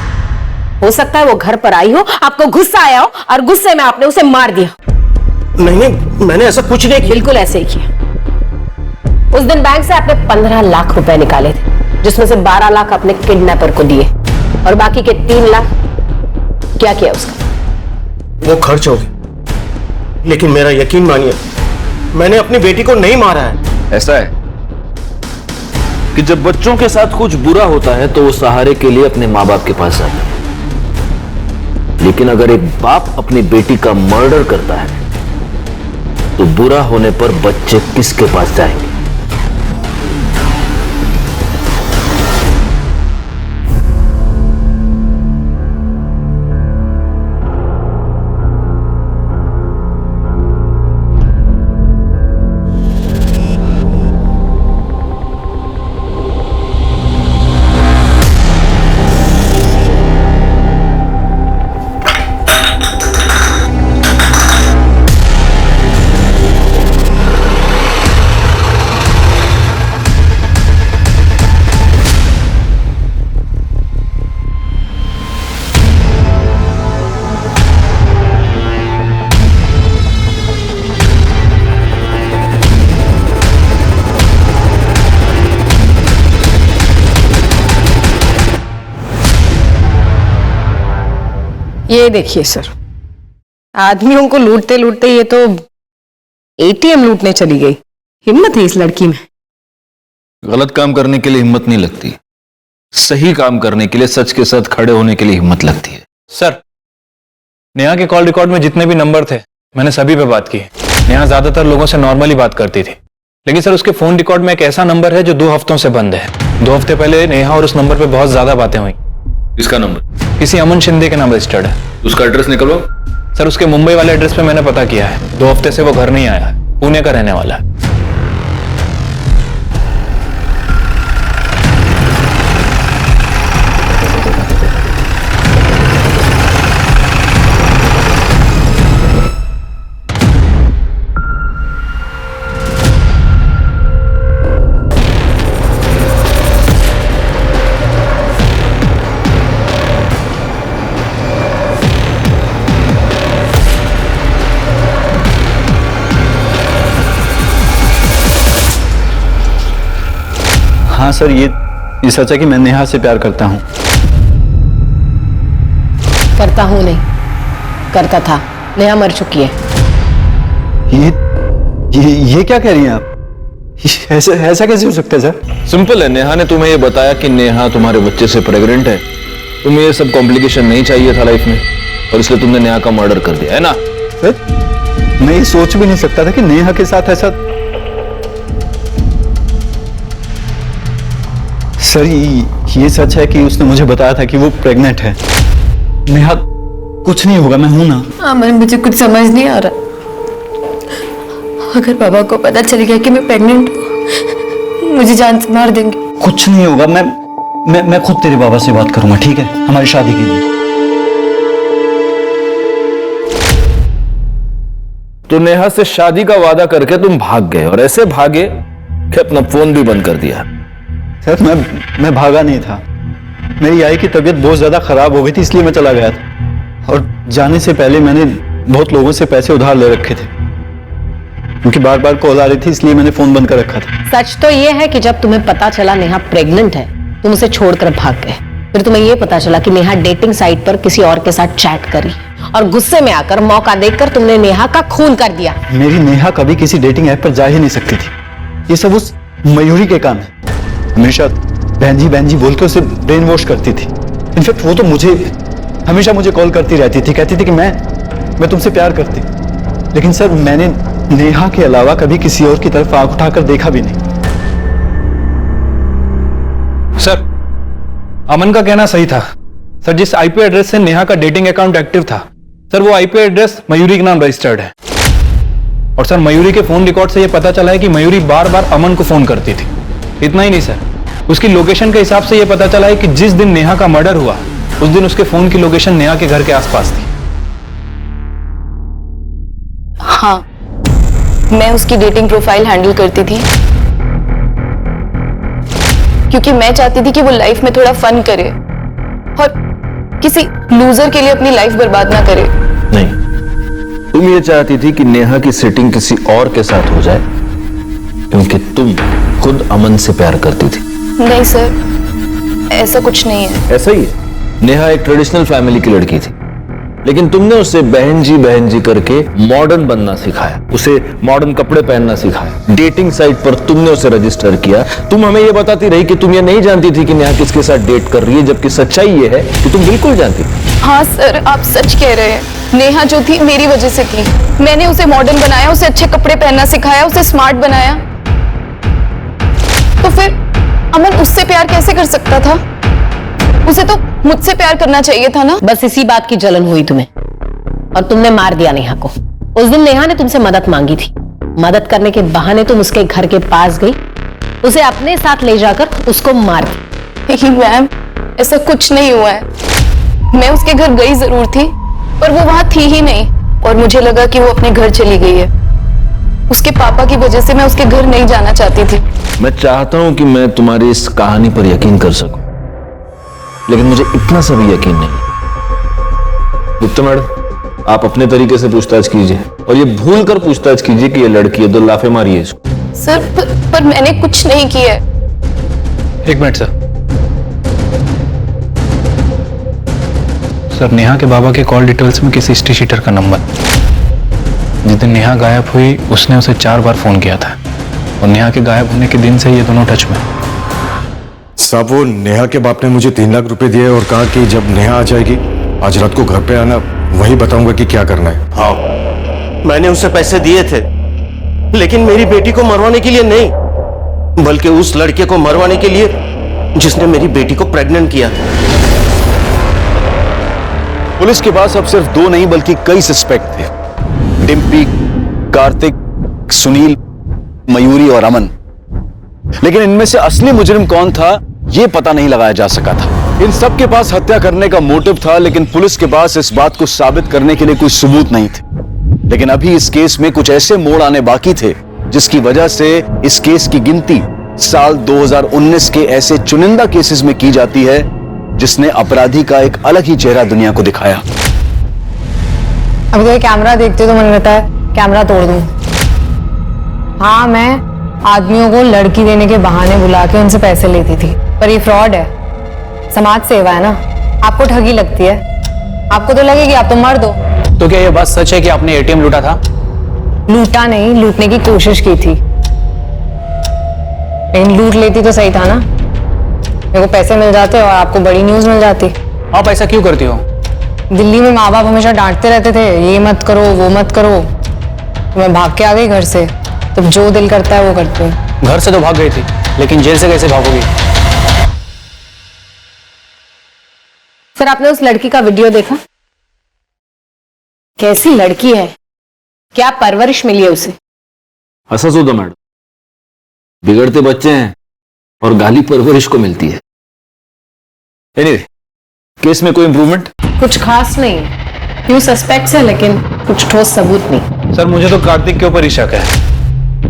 हो सकता है वो घर पर आई हो, आपको गुस्सा आया हो, और गुस्से में आपने उसे मार दिया। नहीं, मैंने ऐसा कुछ नहीं किया। बिल्कुल ऐसे ही किया। उस दिन बैंक से आपने 15 लाख रुपए निकाले थे, जिसमें से 12 लाख अपने किडनैपर को दिए, और बाकी के 3 लाख क्या किया उसका? वो खर्च हो गए, लेकिन मेरा यकीन मानिए, मैंने अपनी बेटी को नहीं मारा है। ऐसा है कि जब बच्चों के साथ कुछ बुरा होता है तो वो सहारे के लिए अपने माँ बाप के पास जाते हैं, लेकिन अगर एक बाप अपनी बेटी का मर्डर करता है तो बुरा होने पर बच्चे किसके पास जाएंगे? ये देखिए सर, आदमियों को लूटते लूटते ये तो एटीएम लूटने चली गई। हिम्मत है इस लड़की में। गलत काम करने के लिए हिम्मत नहीं लगती, सही काम करने के लिए, सच के साथ खड़े होने के लिए हिम्मत लगती है। सर, नेहा के कॉल रिकॉर्ड में जितने भी नंबर थे मैंने सभी पे बात की। नेहा ज्यादातर लोगों से नॉर्मली बात करती थी, लेकिन सर उसके फोन रिकॉर्ड में एक ऐसा नंबर है जो 2 हफ्तों से बंद है। 2 हफ्ते पहले नेहा और उस नंबर पे बहुत ज्यादा बातें हुई। इसका नंबर किसी अमन शिंदे के नाम रजिस्टर्ड है। उसका एड्रेस निकलो। सर उसके मुंबई वाले एड्रेस पे मैंने पता किया है। 2 हफ्ते से वो घर नहीं आया है, पुणे का रहने वाला है। हाँ सर, ये सच है कि मैं नेहा से प्यार करता हूँ। करता हूं नहीं, करता था। नेहा मर चुकी है। ये क्या कह रही हैं आप? ऐसा कैसे हो सकता है सर? सिंपल है, नेहा ने तुम्हें ये बताया कि नेहा तुम्हारे बच्चे से प्रेग्नेंट है। तुम्हें ये सब कॉम्प्लिकेशन नहीं चाहिए था लाइफ में, और इसलिए तुमने नेहा का मर्डर कर दिया है ना? सर, मैं ये सोच भी नहीं सकता था कि नेहा के साथ ऐसा। सर, ये सच है कि उसने मुझे बताया था कि वो प्रेग्नेंट है। नेहा, कुछ नहीं होगा, मैं हूं ना। अमन, मुझे कुछ समझ नहीं आ रहा। अगर बाबा को पता चल गया कि मैं प्रेग्नेंट हूँ, मुझे जान से मार देंगे। कुछ नहीं होगा, मैं खुद तेरे बाबा से बात करूंगा, ठीक है? हमारी शादी के लिए। तो नेहा से शादी का वादा करके तुम भाग गए, और ऐसे भागे कि अपना फोन भी बंद कर दिया। सर, मैं भागा नहीं था। मेरी आई की तबीयत बहुत ज्यादा खराब हो गई थी, इसलिए मैं चला गया था। और जाने से पहले मैंने बहुत लोगों से पैसे उधार ले रखे थे, क्योंकि बार बार कॉल आ रही थी, इसलिए मैंने फोन बंद कर रखा था। सच तो ये है कि जब तुम्हें पता चला नेहा प्रेग्नेंट है, तुम उसे छोड़कर भाग गए। फिर तुम्हें ये पता चला कि नेहा डेटिंग साइट पर किसी और के साथ चैट करी, और गुस्से में आकर, मौका देखकर तुमने नेहा का खून कर दिया। मेरी नेहा कभी किसी डेटिंग ऐप पर जा ही नहीं सकती थी। ये सब उस मयूरी के काम है। हमेशा बहन जी बोल के उसे ब्रेन वॉश करती थी। इनफैक्ट वो तो हमेशा मुझे कॉल करती रहती थी, कहती थी कि मैं तुमसे प्यार करती। लेकिन सर, मैंने नेहा के अलावा कभी किसी और की तरफ आंख उठाकर देखा भी नहीं। सर, अमन का कहना सही था। सर, जिस आईपी एड्रेस से नेहा का डेटिंग अकाउंट एक्टिव था, सर, वो आईपी एड्रेस मयूरी के नाम रजिस्टर्ड है। और सर, मयूरी के फोन रिकॉर्ड से यह पता चला है कि मयूरी बार बार अमन को फोन करती थी। इतना ही नहीं सर, उसकी लोकेशन के हिसाब से यह पता चला है कि जिस दिन नेहा का मर्डर हुआ, उस दिन उसके फोन की लोकेशन नेहा के घर के आसपास थी। हाँ, मैं उसकी डेटिंग प्रोफाइल हैंडल करती थी, क्योंकि मैं चाहती थी कि वो लाइफ में थोड़ा फन करे और किसी लूजर के लिए अपनी लाइफ बर्बाद ना करे। नहीं, तुम ये चाहती थी कि नेहा की सेटिंग किसी और के साथ हो जाए, क्योंकि तुम खुद अमन से प्यार करती थी। नहीं सर, ऐसा कुछ नहीं है। ऐसा ही है। नेहा एक ट्रेडिशनल फैमिली की लड़की थी, लेकिन तुमने उसे बहन जी करके मॉडर्न बनना सिखाया, उसे मॉडर्न कपड़े पहनना सिखाया। डेटिंग साइट पर तुमने उसे रजिस्टर किया। तुम हमें यह बताती रही कि तुम ये नहीं जानती थी कि नेहा किसके साथ डेट कर रही है, जबकि सच्चाई ये है कि तुम बिल्कुल जानती थी। हाँ सर, आप सच कह रहे हैं। नेहा जो थी मेरी वजह से थी। मैंने उसे मॉडर्न बनाया, उसे अच्छे कपड़े पहनना सिखाया, उसे स्मार्ट बनाया। तो फिर अमन उससे प्यार कैसे कर सकता था? उसे तो मुझसे प्यार करना चाहिए था ना। बस इसी बात की जलन हुई तुम्हें, और तुमने मार दिया नेहा को। उस दिन नेहा ने तुमसे मदद मांगी थी। मदद करने के बहाने तुम उसके घर के पास गई, उसे अपने साथ ले जाकर उसको मार दी। लेकिन मैम, ऐसा कुछ नहीं हुआ है। मैं उसके घर गई जरूर थी, पर वो वहां थी ही नहीं, और मुझे लगा कि वो अपने घर चली गई है। उसके पापा की वजह से मैं उसके घर नहीं जाना चाहती थी। मैं चाहता हूं कि मैं तुम्हारी इस कहानी पर यकीन कर सकूं, लेकिन मुझे इतना सा भी यकीन नहीं। गुप्ता मैडम, आप अपने तरीके से पूछताछ कीजिए, और ये भूल कर पूछताछ कीजिए कि ये लड़की है, 2 लाफे मारिए इसको। सर, पर मैंने कुछ नहीं किया है। 1 मिनट सर। सर, नेहा के बाबा के कॉल डिटेल्स में किसी हिस्ट्री शीटर का नंबर। जिस दिन नेहा गायब हुई, उसने उसे 4 बार फोन किया था, और नेहा के गायब होने के दिन से ये दोनों टच में। साहब, वो नेहा के बाप ने मुझे 3 लाख रुपए दिए और कहा कि जब नेहा आ जाएगी आज रात को घर पे आना, वही बताऊंगा कि क्या करना है। हाँ, मैंने उसे पैसे दिए थे, लेकिन मेरी बेटी को मरवाने के लिए नहीं, बल्कि उस लड़के को मरवाने के लिए जिसने मेरी बेटी को प्रेग्नेंट किया था। पुलिस के पास अब सिर्फ 2 नहीं बल्कि कई सस्पेक्ट थे। डिम्पी, कार्तिक, सुनील, मयूरी और अमन। लेकिन इनमें से असली मुजरिम कौन था, यह पता नहीं लगाया जा सका था। इन सब के पास हत्या करने का मोटिव था, लेकिन पुलिस के पास इस बात को साबित करने के लिए कोई सबूत नहीं थे। लेकिन अभी इस केस में कुछ ऐसे मोड़ आने बाकी थे, जिसकी वजह से इस केस की गिनती साल 2019 के ऐसे चुनिंदा केसेस में की जाती है, जिसने अपराधी का एक अलग ही चेहरा दुनिया को दिखाया। अब तो कैमरा देखते तो मन करता है कैमरा तोड़ दूं। हाँ, मैं आदमियों को लड़की देने के बहाने बुला के उनसे पैसे लेती थी, पर ये फ्रॉड है, समाज सेवा है ना। आपको ठगी लगती है, आपको तो लगेगी आप तो मर्द हो। तो क्या ये बात सच है कि आपने एटीएम लूटा था? लूटा नहीं, लूटने की कोशिश की थी, लेकिन लूट लेती तो सही था ना। मेरे को पैसे मिल जाते और आपको बड़ी न्यूज मिल जाती। आप ऐसा क्यों करती हो? दिल्ली में माँ बाप हमेशा डांटते रहते थे, ये मत करो वो मत करो, तो मैं भाग के आ गई घर से। तब जो दिल करता है वो करती हूँ। घर से तो भाग गई थी, लेकिन जेल से कैसे भागोगी? सर आपने उस लड़की का वीडियो देखा? कैसी लड़की है, क्या परवरिश मिली है उसे। असस होता मैडम, बिगड़ते बच्चे हैं और गाली परवरिश को मिलती है। एनीवे, केस में कोई इंप्रूवमेंट? कुछ खास नहीं, फ्यू सस्पेक्ट्स है लेकिन कुछ ठोस सबूत नहीं। सर मुझे तो कार्तिक के ऊपर ही शक है।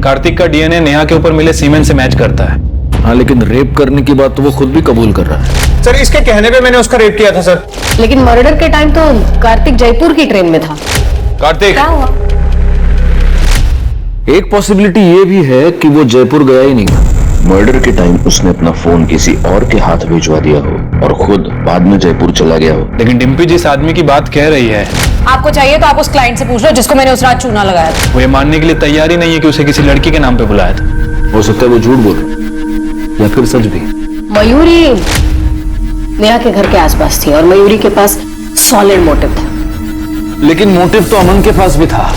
कार्तिक का डीएनए नेहा के ऊपर मिले सीमेंट से मैच करता है। हाँ, लेकिन रेप करने की बात तो वो खुद भी कबूल कर रहा है। सर इसके कहने पे मैंने उसका रेप किया था सर। लेकिन मर्डर के टाइम तो कार्तिक जयपुर की ट्रेन में था। कार्तिक क्या हुआ? एक पॉसिबिलिटी ये भी है कि वो जयपुर गया ही नहीं। मर्डर के टाइम उसने अपना फोन किसी और के हाथ भिजवा दिया हो और खुद बाद में जयपुर चला गया हो। लेकिन डिम्पी जिस आदमी की बात कह रही है, आपको चाहिए तो आप उस क्लाइंट से पूछ लो जिसको मैंने उस रात चूना लगाया था। वो ये मानने के लिए तैयार ही नहीं है कि उसे किसी लड़की के नाम पे बुलाया था। हो सकता है वो झूठ बोल रहा या फिर सच भी। मयूरी नेहा के घर के आसपास थी और मयूरी के पास सॉलिड मोटिव था। लेकिन मोटिव तो अमन के पास भी था।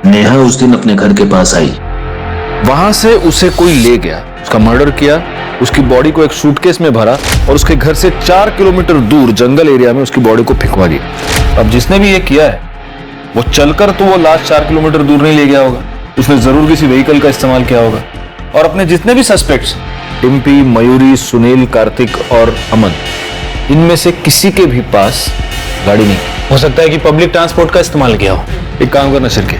नेहा उस दिन अपने घर के पास आई, वहां से उसे कोई ले गया, उसका मर्डर किया, उसकी बॉडी को एक सूटकेस में भरा और उसके घर से 4 किलोमीटर दूर जंगल एरिया में उसकी बॉडी को फेंकवा दिया। अब जिसने भी ये किया है वो चलकर तो वो लास्ट 4 किलोमीटर दूर नहीं ले गया होगा, उसने जरूर किसी व्हीकल का इस्तेमाल किया होगा। और अपने जितने भी सस्पेक्ट्स, डिम्पी, मयूरी, सुनील, कार्तिक और अमन, इनमें से किसी के भी पास गाड़ी नहीं। हो सकता है कि पब्लिक ट्रांसपोर्ट का इस्तेमाल किया हो। एक काम करना शिरके,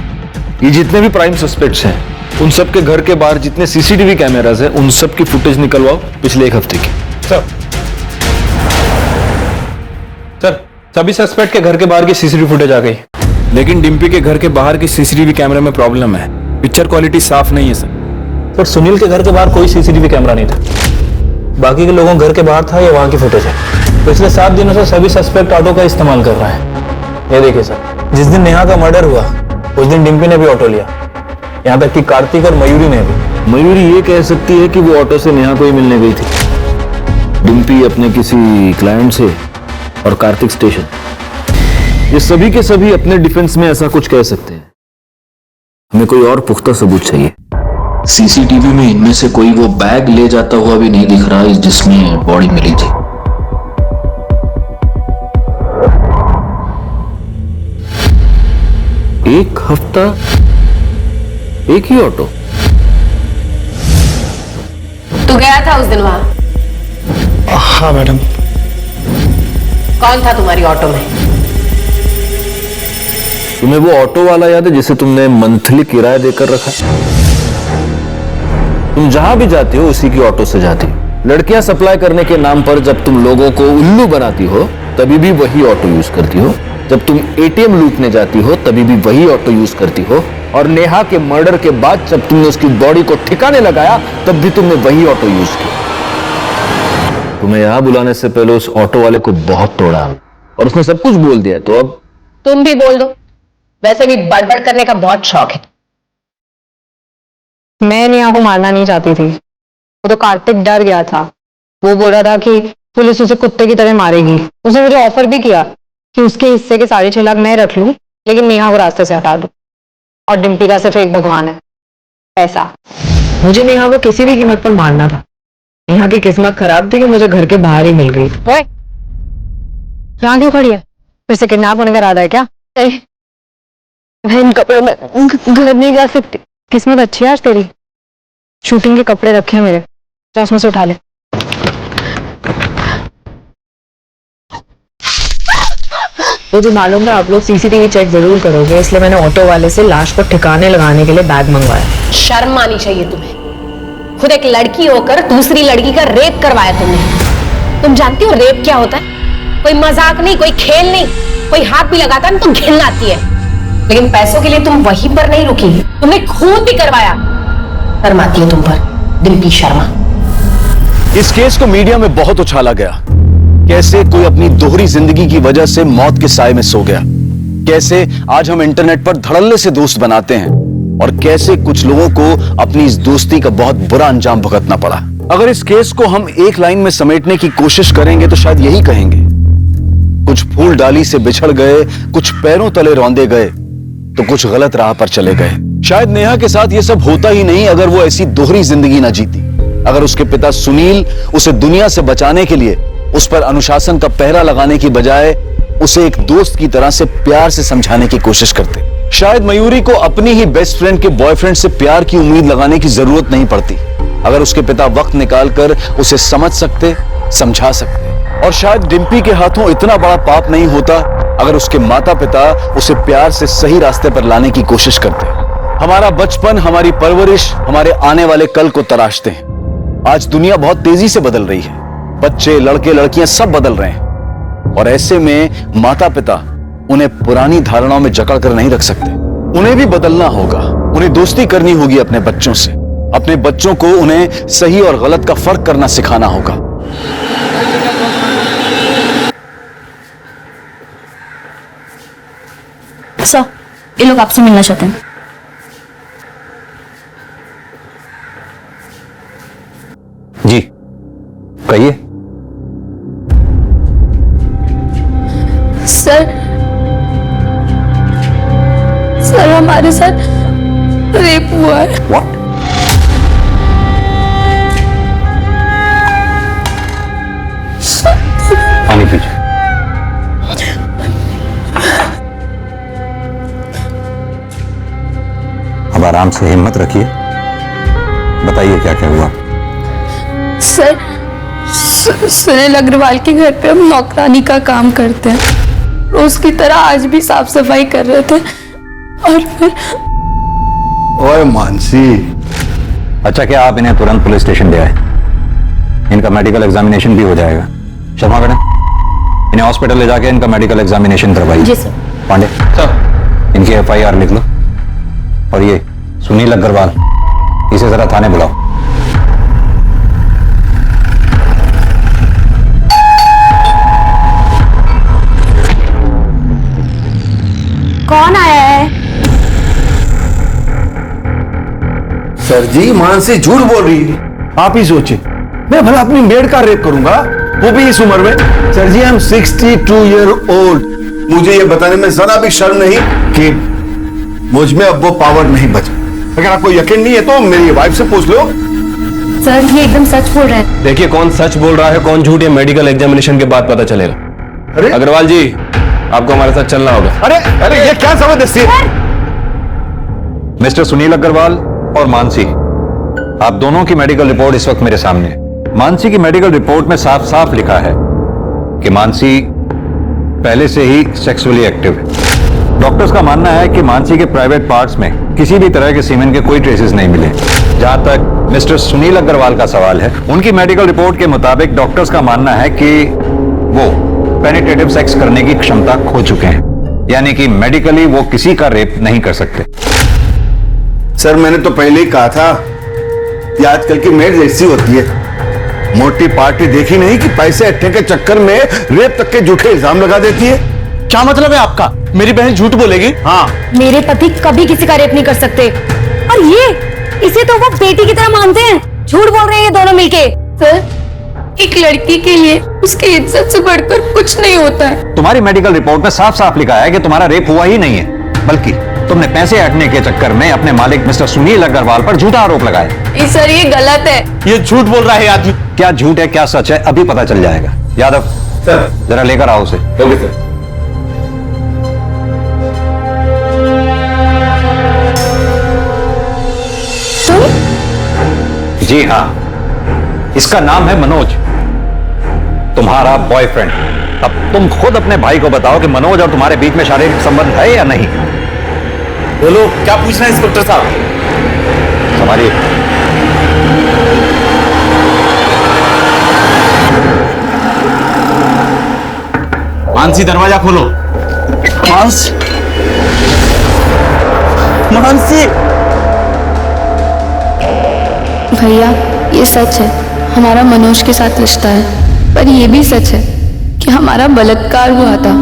ये जितने भी प्राइम सस्पेक्ट्स हैं उन सब के घर के बाहर जितने सीसीटीवी कैमरास हैं उन सब की फुटेज निकलवाओ पिछले 1 हफ्ते की। सर सभी सस्पेक्ट के घर के बाहर की सीसीटीवी फुटेज आ गई, लेकिन डिम्पी के घर के बाहर की सीसीटीवी कैमरे में प्रॉब्लम है, पिक्चर क्वालिटी साफ नहीं है सर। सुनील के घर के बाहर कोई सीसीटीवी कैमरा नहीं था, बाकी के लोगों घर के बाहर था, ये वहां की फुटेज है। पिछले 7 दिनों से सभी सस्पेक्ट ऑटो का इस्तेमाल कर रहा है। ये देखिए सर, जिस दिन नेहा का मर्डर हुआ उस दिन डिम्पी ने भी ऑटो लिया, यहाँ तक कि कार्तिक और मयूरी ने भी। मयूरी ये कह सकती है कि वो ऑटो से नेहा को ही मिलने गई थी, डिम्पी अपने किसी क्लाइंट से और कार्तिक स्टेशन। ये सभी के सभी अपने डिफेंस में ऐसा कुछ कह सकते हैं। हमें कोई और पुख्ता सबूत चाहिए। सीसीटीवी में इनमें से कोई वो बैग ले जाता हुआ भी नहीं दिख रहा जिसमें बॉडी मिली थी। एक हफ्ता एक ही ऑटो। तू गया था उस दिन वहां? हाँ मैडम। कौन था तुम्हारी ऑटो में? तुम्हें वो ऑटो वाला याद है जिसे तुमने मंथली किराया देकर रखा? तुम जहां भी जाती हो उसी की ऑटो से जाती हो। लड़कियां सप्लाई करने के नाम पर जब तुम लोगों को उल्लू बनाती हो तभी भी वही ऑटो यूज करती हो। जब तुम एटीएम लूटने जाती हो तभी भी वही ऑटो यूज करती हो। और नेहा के मर्डर के बाद जब तुमने उसकी बॉडी को ठिकाने लगाया तब भी तुमने वही ऑटो यूज किया। तुम्हें यहां बुलाने से पहले उस ऑटो वाले को बहुत तोड़ा और उसने सब कुछ बोल दिया, तो अब तुम भी बोल दो, वैसे भी बड़बड़ करने का बहुत शौक है। मैं नेहा को मारना नहीं चाहती थी, वो तो कार्तिक डर गया था। वो बोल रहा था कि पुलिस उसे कुत्ते की तरह मारेगी। उसने मुझे ऑफर भी किया कि उसके हिस्से के 6.5 लाख मैं रख लूं, लेकिन नेहा को रास्ते से हटा दूं। और डिम्पी का सिर्फ एक भगवान है, पैसा। मुझे नेहा को किसी भी कीमत पर मारना था। नेहा की किस्मत खराब थी कि मुझे घर के बाहर ही मिल गई। ओए, यहाँ क्यों खड़ी है? फिर से किडनैप होने का इरादा है क्या? मैं इन कपड़ों में घर नहीं जा सकती। किस्मत अच्छी है आज तेरी। शूटिंग के कपड़े रखे हैं मेरे, जा उसमें से उठा ले। मुझे मालूम है आप लोग सीसीटीवी चेक जरूर करोगे, इसलिए मैंने ऑटो वाले से लाश को ठिकाने लगाने के लिए बैग मंगवाया। शर्म आनी चाहिए तुम्हें। खुद एक लड़की होकर दूसरी लड़की का रेप करवाया तुमने। तुम जानती हो रेप क्या होता है? कोई मजाक नहीं, कोई खेल नहीं। कोई हाथ भी लगाता ना तो घिन आती है। लेकिन पैसों के लिए तुम वहीं पर नहीं रुकी, तुमने खून भी करवाया। शर्म आती है तुम पर, डिम्पी शर्मा। इस केस को मीडिया में बहुत उछाला गया। कैसे कोई अपनी दोहरी जिंदगी की वजह से मौत के साए में सो गया, कैसे आज हम इंटरनेट पर धड़ल्ले से दोस्त बनाते हैं, और कैसे कुछ लोगों को अपनी इस दोस्ती का बहुत बुरा अंजाम भुगतना पड़ा। अगर इस केस को हम एक लाइन में समेटने की कोशिश करेंगे तो शायद यही कहेंगे, कुछ फूल डाली से बिछड़ गए, कुछ पैरों तले रौंदे गए, तो कुछ गलत राह पर चले गए। शायद नेहा के साथ यह सब होता ही नहीं अगर वो ऐसी दोहरी जिंदगी ना जीती, अगर उसके पिता सुनील उसे दुनिया से बचाने के लिए उस पर अनुशासन का पहरा लगाने की बजाय उसे एक दोस्त की तरह से प्यार से समझाने की कोशिश करते। शायद मयूरी को अपनी ही बेस्ट फ्रेंड के बॉयफ्रेंड से प्यार की उम्मीद लगाने की जरूरत नहीं पड़ती, अगर उसके पिता वक्त निकालकर उसे समझ सकते, समझा सकते। और शायद डिम्पी के हाथों इतना बड़ा पाप नहीं होता अगर उसके माता पिता उसे प्यार से सही रास्ते पर लाने की कोशिश करते। हमारा बचपन, हमारी परवरिश हमारे आने वाले कल को तराशते हैं। आज दुनिया बहुत तेजी से बदल रही है, बच्चे, लड़के, लड़कियां सब बदल रहे हैं, और ऐसे में माता पिता उन्हें पुरानी धारणाओं में जकड़ कर नहीं रख सकते। उन्हें भी बदलना होगा, उन्हें दोस्ती करनी होगी अपने बच्चों से। अपने बच्चों को उन्हें सही और गलत का फर्क करना सिखाना होगा। सर, ये लोग आपसे मिलना चाहते हैं। जी कहिए। सर हमारे साथ रेप हुआ है। व्हाट? पानी पीजिए। अब आराम से हिम्मत रखिए, बताइए क्या क्या हुआ। सर, सुनील अग्रवाल के घर पे हम नौकरानी का काम करते हैं, रोज की तरह आज भी साफ सफाई कर रहे थे, और फिर ओए मानसी। अच्छा, क्या आप इन्हें तुरंत पुलिस स्टेशन ले आए? इनका मेडिकल एग्जामिनेशन भी हो जाएगा। शर्मा मैडम, इन्हें हॉस्पिटल ले जाके इनका मेडिकल एग्जामिनेशन करवाइए। जी सर। पांडे सर, इनकी FIR लिख लो। और ये सुनील अग्रवाल, इसे जरा थाने बुलाओ। कौन आया है? सर जी, मानसी झूठ बोल रही है। आप ही सोचिए, मैं भला अपनी मेड का रेप करूंगा, वो भी इस उम्र में। Sir ji, I am 62 year old. मुझे ये बताने में जरा भी शर्म नहीं कि मुझ में अब वो पावर नहीं बचा। अगर आपको यकीन नहीं है तो मेरी वाइफ से पूछ लो। सर, ये एकदम सच बोल रहे हैं। देखिए, कौन सच बोल रहा है कौन झूठ, ये मेडिकल एग्जामिनेशन के बाद पता चलेगा। अरे अग्रवाल जी, आपको हमारे साथ चलना होगा। अरे ये क्या जबरदस्ती है? मिस्टर सुनील अग्रवाल और मानसी, आप दोनों की मेडिकल रिपोर्ट इस वक्त मेरे सामने है। मानसी की मेडिकल रिपोर्ट में साफ साफ लिखा है कि मानसी पहले से ही सेक्सुअली एक्टिव है। डॉक्टर्स का मानना है कि मानसी के प्राइवेट पार्ट्स में किसी भी तरह के सीमेन के कोई ट्रेसेस नहीं मिले। जहां तक मिस्टर सुनील अग्रवाल का सवाल है, उनकी मेडिकल रिपोर्ट के मुताबिक डॉक्टर्स का मानना है कि वो पेनिट्रेटिव सेक्स करने की क्षमता खो चुके हैं, यानी कि मेडिकली वो किसी का रेप नहीं कर सकते। सर, मैंने तो पहले ही कहा था कि आजकल की मेड ऐसी होती है, मोटी पार्टी देखी नहीं कि पैसे अट्ठे के चक्कर में रेप तक के झूठे इल्जाम लगा देती है। क्या मतलब है आपका? मेरी बहन झूठ बोलेगी? हाँ, मेरे पति कभी किसी का रेप नहीं कर सकते, और इसे तो वो बेटी की तरह मानते हैं। झूठ बोल रहे हैं ये दोनों मिलके। सर, एक लड़की के लिए उसकी इज्जत से बढ़कर कुछ नहीं होता है। तुम्हारी मेडिकल रिपोर्ट में साफ साफ लिखा है कि तुम्हारा रेप हुआ ही नहीं है, बल्कि तुमने पैसे हटने के चक्कर में अपने मालिक मिस्टर सुनील अग्रवाल पर झूठा आरोप लगाया। सर, ये गलत है। ये झूठ बोल रहा है आदमी। क्या झूठ है क्या सच है अभी पता चल जाएगा। यादव सर। जरा लेकर आओ उसे। Okay sir. जी हाँ, इसका नाम है मनोज, तुम्हारा बॉयफ्रेंड। अब तुम खुद अपने भाई को बताओ कि मनोज और तुम्हारे बीच में शारीरिक संबंध है या नहीं। बोलो, क्या पूछना है इंस्पेक्टर साहब? संभालिए। मानसी, दरवाजा खोलो। मांस, मानसी। भैया ये सच है, हमारा मनोज के साथ रिश्ता है, पर ये भी सच है कि हमारा बलात्कार हुआ था,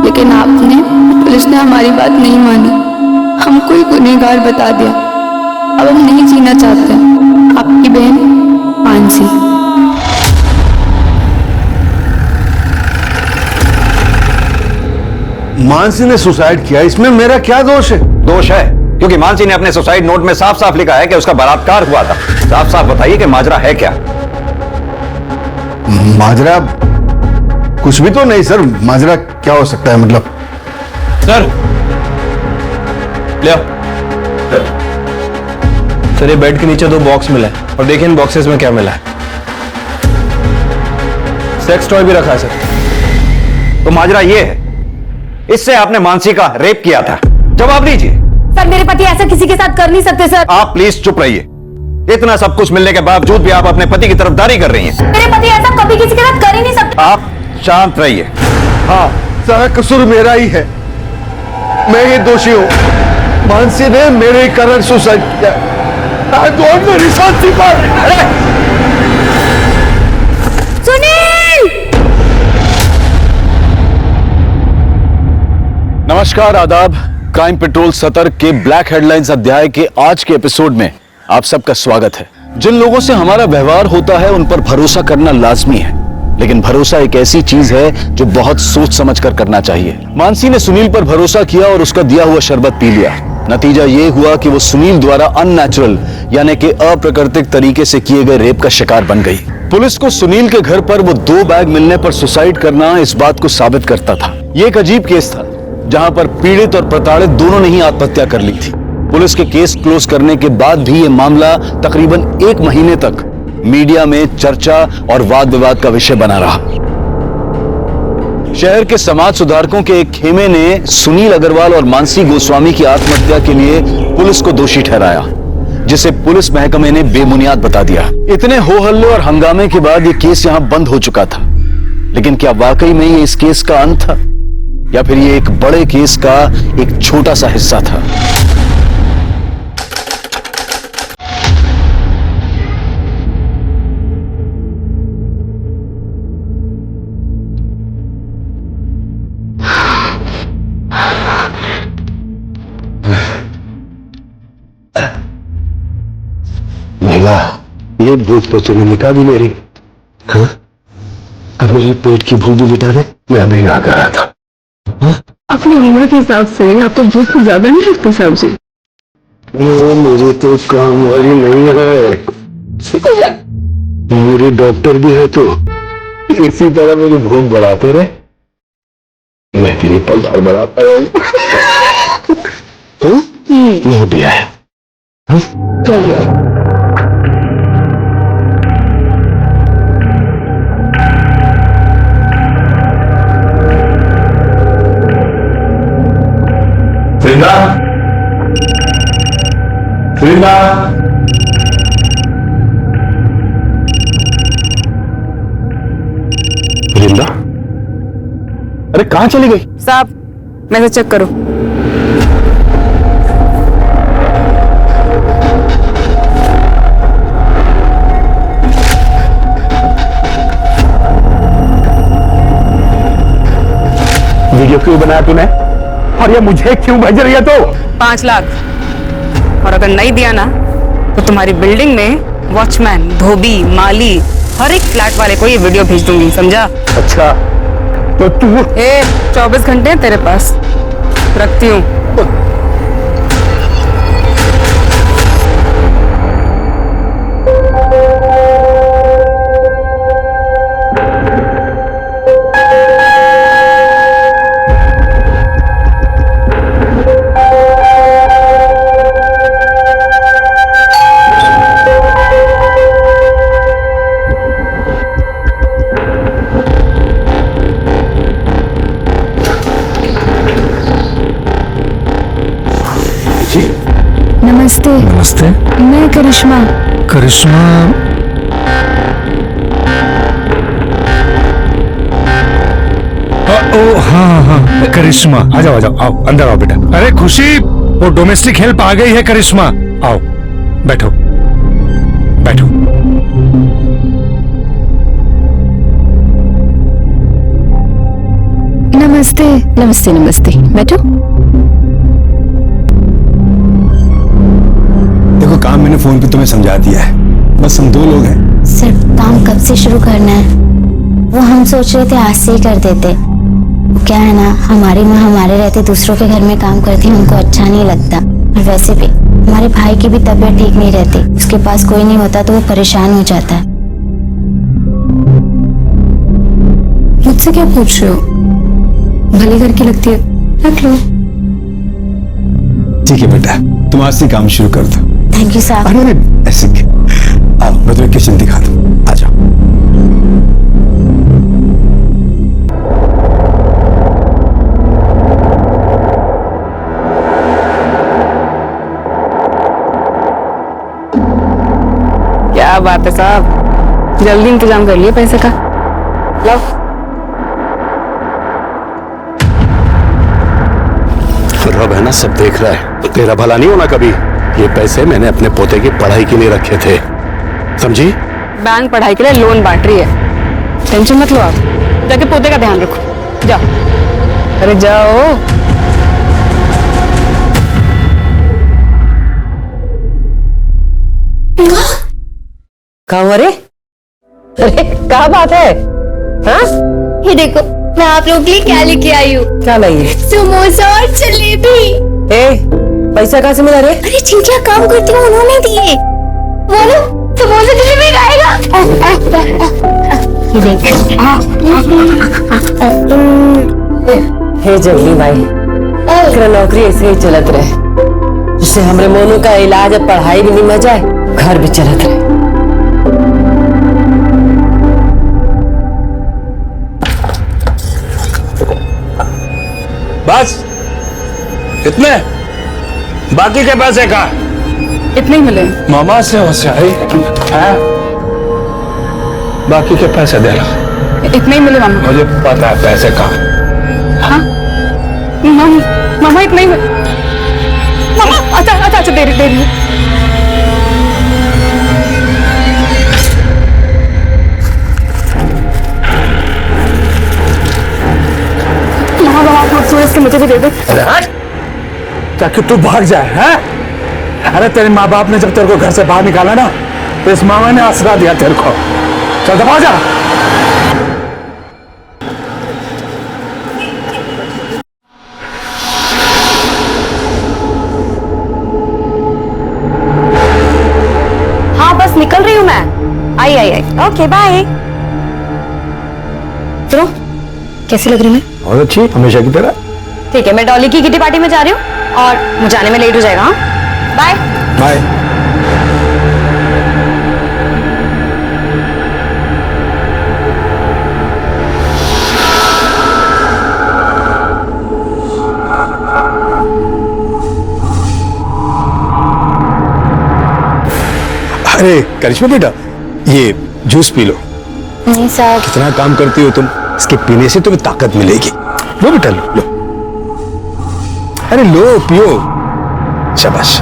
लेकिन आपने, पुलिस ने हमारी बात नहीं मानी, हमको ही गुनहगार बता दिया। अब हम नहीं जीना चाहते। आपकी बहन मानसी। मानसी ने सुसाइड किया, इसमें मेरा क्या दोष है? दोष है क्योंकि मानसी ने अपने सुसाइड नोट में साफ साफ लिखा है कि उसका बलात्कार हुआ था। साफ साफ बताइए कि माजरा है क्या? माजरा कुछ भी तो नहीं सर। माजरा क्या हो सकता है मतलब? सर ले आओ। सर ये बेड के नीचे 2 बॉक्स मिला है और देखिए इन बॉक्सेस में क्या मिला है। सेक्स टॉय भी रखा है सर। तो माजरा ये है, इससे आपने मानसी का रेप किया था। जवाब दीजिए। सर मेरे पति ऐसा किसी के साथ कर नहीं सकते सर। आप प्लीज चुप रहिए। इतना सब कुछ मिलने के बावजूद भी आप अपने पति की तरफदारी कर रही हैं। मेरे पति ऐसा कभी किसी के साथ कर ही नहीं सकते। आप शांत रहिए। हाँ, सारा कसूर मेरा ही है, मैं ही दोषी हूँ। मानसी ने मेरे कारण सुसाइड किया। I don't know responsible। Sunil! नमस्कार, आदाब। क्राइम पेट्रोल सतर्क के ब्लैक हेडलाइंस अध्याय के आज के एपिसोड में आप सबका स्वागत है। जिन लोगों से हमारा व्यवहार होता है उन पर भरोसा करना लाजमी है, लेकिन भरोसा एक ऐसी चीज है जो बहुत सोच समझ कर करना चाहिए। मानसी ने सुनील पर भरोसा किया और उसका दिया हुआ शरबत पी लिया। नतीजा ये हुआ कि वो सुनील द्वारा अननेचुरल यानी कि अप्राकृतिक तरीके से किए गए रेप का शिकार बन गई। पुलिस को सुनील के घर पर वो 2 बैग मिलने पर सुसाइड करना इस बात को साबित करता था। ये एक अजीब केस था जहां पर पीड़ित और प्रताड़ित दोनों ने ही आत्महत्या कर ली थी। पुलिस के केस क्लोज करने के बाद भी ये मामला तकरीबन 1 महीने तक मीडिया में चर्चा और वाद विवाद का विषय बना रहा। शहर के समाज सुधारकों के एक खेमे ने सुनील अग्रवाल और मानसी गोस्वामी की आत्महत्या के लिए पुलिस को दोषी ठहराया, जिसे पुलिस महकमे ने बेबुनियाद बता दिया। इतने हो हल्ले और हंगामे के बाद यह केस यहां बंद हो चुका था, लेकिन क्या वाकई में ये इस केस का अंत था या फिर ये एक बड़े केस का एक छोटा सा हिस्सा था? ये भूख तो तूने मिटा भी मेरी। हाँ? अब मेरे पेट की भूख भी मिटा दे। मैं अभी आ कर रहा था। हाँ? अपनी उम्र के हिसाब से आप तो भूख को ज्यादा नहीं लगते साहब जी। वो मुझे तो काम वाली नहीं है, मेरी डॉक्टर भी है, तो इसी तरह मेरी भूख बढ़ाते रहे, मैं तेरी पगार बढ़ाता रहूं। वो भी आया। हाँ? वृंदा, वृंदा, वृंदा, अरे कहां चली गई? साहब मैसेज चेक करो। वीडियो क्यों बनाया तूने और ये मुझे क्यों भेज रही है? तो 5 लाख, और अगर नहीं दिया ना तो तुम्हारी बिल्डिंग में वॉचमैन, धोबी, माली, हर एक फ्लैट वाले को ये वीडियो भेज दूंगी, समझा? अच्छा तो तू 24 घंटे तेरे पास रखती हूँ। नमस्ते। नमस्ते। मैं करिश्मा। करिश्मा, ओ हाँ हाँ करिश्मा, आ जाओ आओ, अंदर आओ बेटा। अरे खुशी, वो डोमेस्टिक हेल्प आ गई है करिश्मा। आओ बैठो बैठो। नमस्ते। नमस्ते नमस्ते, बैठो। देखो काम मैंने फोन पे तुम्हें समझा दिया है, बस हम 2 लोग हैं। सर काम कब से शुरू करना है? वो हम सोच रहे थे आज से ही कर देते। क्या है ना, हमारी माँ हमारे रहते दूसरों के घर में काम करती है, उनको अच्छा नहीं लगता। और वैसे भी हमारे भाई की भी तबीयत ठीक नहीं रहती, उसके पास कोई नहीं होता तो वो परेशान हो जाता है। मुझसे क्या पूछ रहे हो? भले करके लगती है, रख लो। ठीक है बेटा, तुम आज से काम शुरू कर दो। थैंक यू साहब। अरे ऐसे आओ, मैं तुम्हें किचन दिखा दूं, आ जाओ। क्या बात है साहब, जल्दी इंतजाम कर लिए पैसे का। लो। रब है ना, सब देख रहा है, तो तेरा भला नहीं होना कभी। ये पैसे मैंने अपने पोते की पढ़ाई के लिए रखे थे, समझी? बैंक पढ़ाई के लिए लोन बांट रही है, टेंशन मत लो आप। जाके पोते का ध्यान रखो, जाओ। अरे जाओ। कहाँ? अरे क्या बात है? हाँ? ये देखो, मैं आप लोगों के लिए क्या लेके आई हूँ। क्या लाई है? समोसा और जलेबी। पैसा कहाँ से मिला रे? अरे जिनके काम करती हूँ उन्होंने दिए। बोलो समोसा जलेबी खाएगा। ये देख। हे जगली भाई, तेरा नौकरी ऐसे ही चलत रहे, जिससे हमरे मोनू का इलाज और पढ़ाई भी नहीं जाए, घर भी चलत रहे। बस इतने? बाकी के पैसे का? इतने ही मिले। मामा से होशियारी है, बाकी के पैसे देना। इतने ही मिले मामा। मुझे पता है पैसे का। हाँ मामा इतने ही मिले। मामा अच्छा दे रही हूँ। इसके मुझे भी दे दे। ताकि तू भाग जाए हैं? अरे तेरे माँ बाप ने जब तेरे को घर से बाहर निकाला ना, तो इस मामा ने आसरा दिया तेरे को। चल दबा जा। हाँ बस निकल रही हूँ मैं। आई। Okay bye. सुनो, कैसी लग रही मैं? और अच्छी, हमेशा की तरह। ठीक है, मैं डॉली की किटी पार्टी में जा रही हूँ और मुझे आने में लेट हो जाएगा। हाँ बाय बाय। अरे करिश्मा बेटा, ये जूस पी लो। नहीं साहब। कितना काम करती हो तुम, इसके पीने से तुम्हें ताकत मिलेगी। लो बेटा लो। अरे लो, पियो। शाबाश।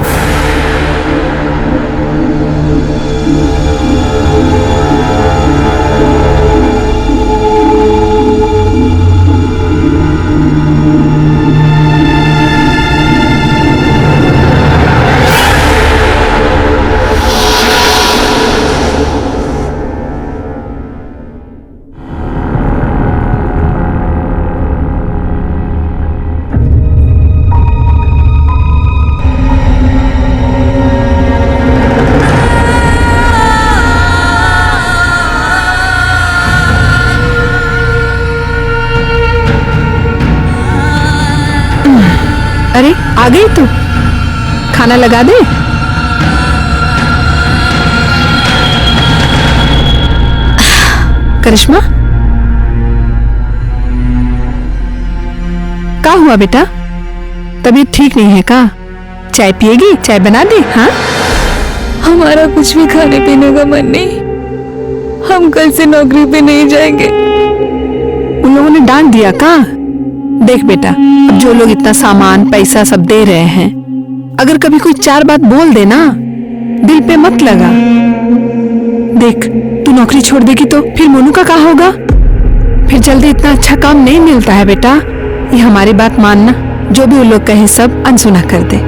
अरे आ गई तू, खाना लगा दे। करिश्मा, क्या हुआ बेटा? तबीयत ठीक नहीं है का? चाय पिएगी? चाय बना दे। हाँ, हमारा कुछ भी खाने पीने का मन नहीं, हम कल से नौकरी पे नहीं जाएंगे। उन लोगों ने डांट दिया का? देख बेटा, अब जो लोग इतना सामान पैसा सब दे रहे हैं, अगर कभी कोई 4 बात बोल दे ना, दिल पे मत लगा। देख, तू नौकरी छोड़ देगी तो फिर मोनू का क्या होगा? फिर जल्दी इतना अच्छा काम नहीं मिलता है बेटा। ये हमारी बात मानना, जो भी वो लोग कहे सब अनसुना कर दे।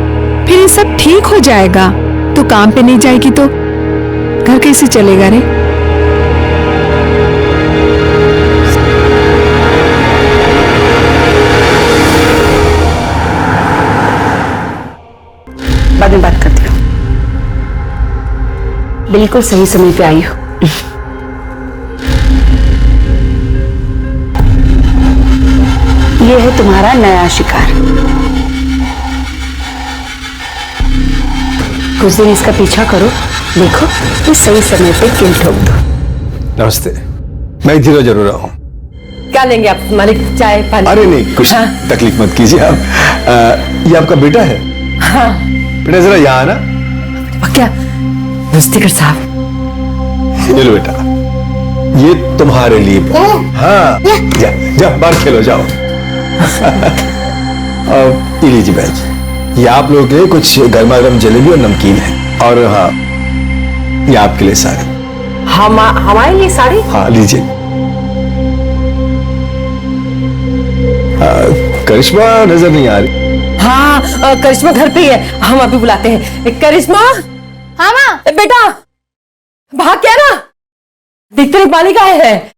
फिर ये सब ठीक हो जाएगा। तो काम पे नहीं जाएगी तो घर कैसे चलेगा रे? बाद में बात करती हूँ। बिल्कुल सही समय पे आई हो। ये है तुम्हारा नया शिकार। कुछ दिन इसका पीछा करो, देखो तो सही समय पे किल ठोक दो। नमस्ते, मैं धीरे जरूर आऊँ। क्या लेंगे आप मालिक? चाय पानी? अरे नहीं, कुछ तकलीफ मत कीजिए आप। ये आपका बेटा है? हाँ। बेटा जरा यहाँ आना। क्या मुस्तिकर साहब? ये लो बेटा, ये तुम्हारे लिए। हाँ, जा बाहर खेलो, जाओ। ये लीजिए बैच, ये आप लोगों के लिए कुछ गर्मा गर्म जलेबी और नमकीन है। और हाँ, ये आपके लिए साड़ी। हमारे लिए साड़ी? हाँ लीजिए। करिश्मा नजर नहीं आ रही। हाँ, करिश्मा घर पे ही है, हम अभी बुलाते हैं। करिश्मा। हाँ माँ। बेटा भाग क्या ना, दिखते नहीं पानी का है।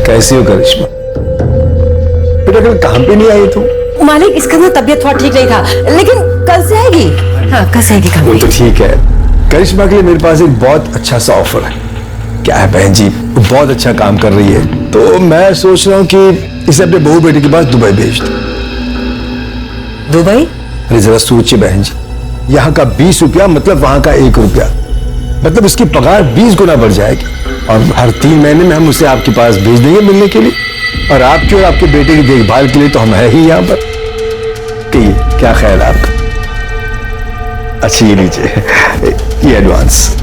कैसी हो करिश्मा? बेटा कल काम पे नहीं आई तुम? मालिक, इसका ना तबीयत थोड़ा ठीक नहीं था, लेकिन कल से आएगी। हाँ, कल से आएगी काम पे। वो तो ठीक है। करिश्मा के लिए मेरे पास एक बहुत अच्छा सा ऑफर है। क्या है बहन जी, वो बहुत अच्छा काम कर रही है, तो मैं सोच रहा हूँ कि इसे अपने बहू बेटे के पास दुबई भेज दूं। दुबई? अरे जरा सोचिए बहन जी, यहाँ का 20 रुपया मतलब वहां का 1 रुपया, मतलब इसकी पगार 20 गुना बढ़ जाएगी। और हर 3 महीने में हम उसे आपके पास भेज देंगे मिलने के लिए, और आपके और आपके बेटे की देखभाल के लिए तो हम है ही यहाँ पर। कहिए क्या ख्याल है आपका? अच्छा ये लीजिए, ये एडवांस।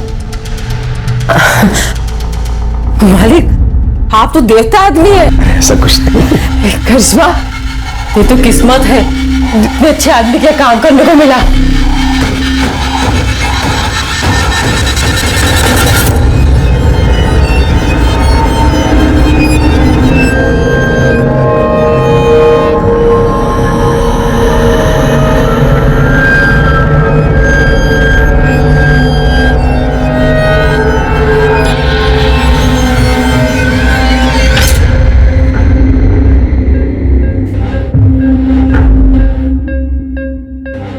मालिक, आप तो देवता आदमी है। ऐसा कुछ नहीं। करिश्मा, ये तो किस्मत है, इतने अच्छे आदमी के काम करने को मिला।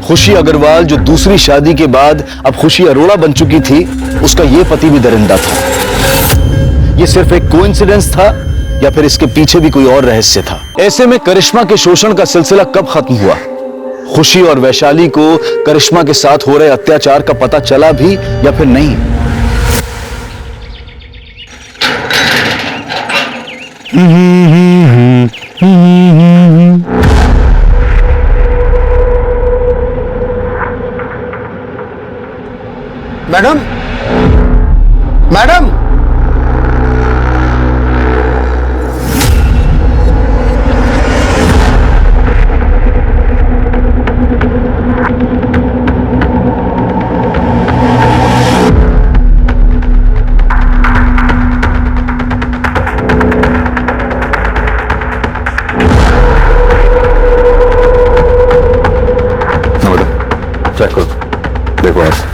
खुशी अग्रवाल जो दूसरी शादी के बाद अब खुशी अरोड़ा बन चुकी थी, उसका यह पति भी दरिंदा था। यह सिर्फ एक कोइंसिडेंस था या फिर इसके पीछे भी कोई और रहस्य था? ऐसे में करिश्मा के शोषण का सिलसिला कब खत्म हुआ? खुशी और वैशाली को करिश्मा के साथ हो रहे अत्याचार का पता चला भी या फिर नहीं? मैडम, मैडम, चेक करो, देखो आप।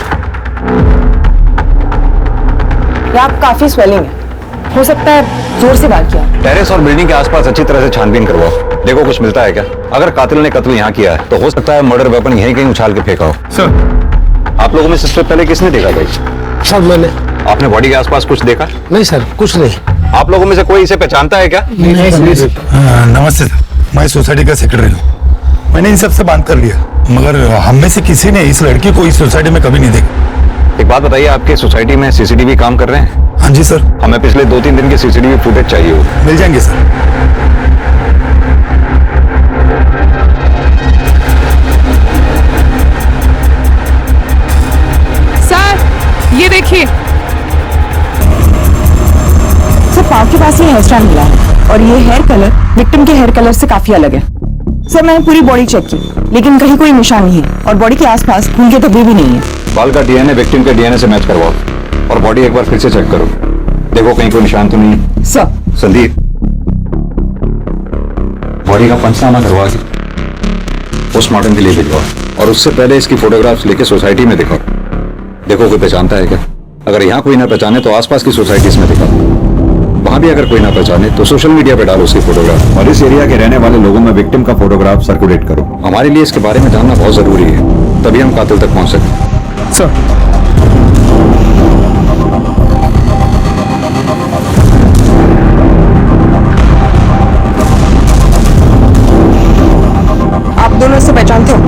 आप काफी स्वेलिंग है, हो सकता है जोर से वार किया। टेरेस और बिल्डिंग के आसपास अच्छी तरह से छानबीन करवाओ, देखो कुछ मिलता है क्या। अगर कातिल ने कत्ल यहाँ किया है तो हो सकता है मर्डर वेपन यहीं कहीं उछाल के फेंका हो। सर, आप लोगों में सबसे पहले किसने देखा भाई? सर मैंने। आपने बॉडी के आसपास कुछ देखा? नहीं सर, कुछ नहीं। आप लोगों में से कोई इसे पहचानता है क्या? नमस्ते सर, मैं सोसाइटी का सेक्रेटरी हूँ। मैंने इन सब से बात कर लिया, मगर हम में से किसी ने इस लड़की को इस सोसाइटी में कभी नहीं देखा। एक बात बताइए, आपके सोसाइटी में सीसीटीवी काम कर रहे हैं? हाँ जी सर। हमें पिछले 2-3 दिन के सीसीटीवी फुटेज चाहिए हो। मिल जाएंगे सर। सर ये देखिए, सर पाँव के पास ये हेयर स्टाइल मिला है और ये हेयर कलर विक्टिम के हेयर कलर से काफी अलग है। सर मैंने पूरी बॉडी चेक की लेकिन कहीं कोई निशान नहीं है और बॉडी के आसपास खून के धब्बे भी नहीं है। बाल का डीएनए विक्टिम के डीएनए से मैच करवाओ और बॉडी एक बार फिर से चेक करो, देखो कहीं कोई निशान तो नहीं। सर। संदीप, बॉडी का पंचनामा करवा के पोस्टमार्टम के लिए भिजवाओ और उससे पहले इसकी फोटोग्राफ्स लेके सोसाइटी में दिखाओ, देखो कोई पहचानता है क्या। अगर यहाँ कोई ना पहचाने तो आसपास की सोसाइटीज में दिखाओ, वहां भी अगर कोई ना पहचाने तो सोशल मीडिया पे डालो उसकी फोटोग्राफ और इस एरिया के रहने वाले लोगों में विक्टिम का फोटोग्राफ सर्कुलेट करो। हमारे लिए इसके बारे में जानना बहुत जरूरी है, तभी हम कातिल तक पहुंच सकते। सर आप दोनों से पहचानते हो?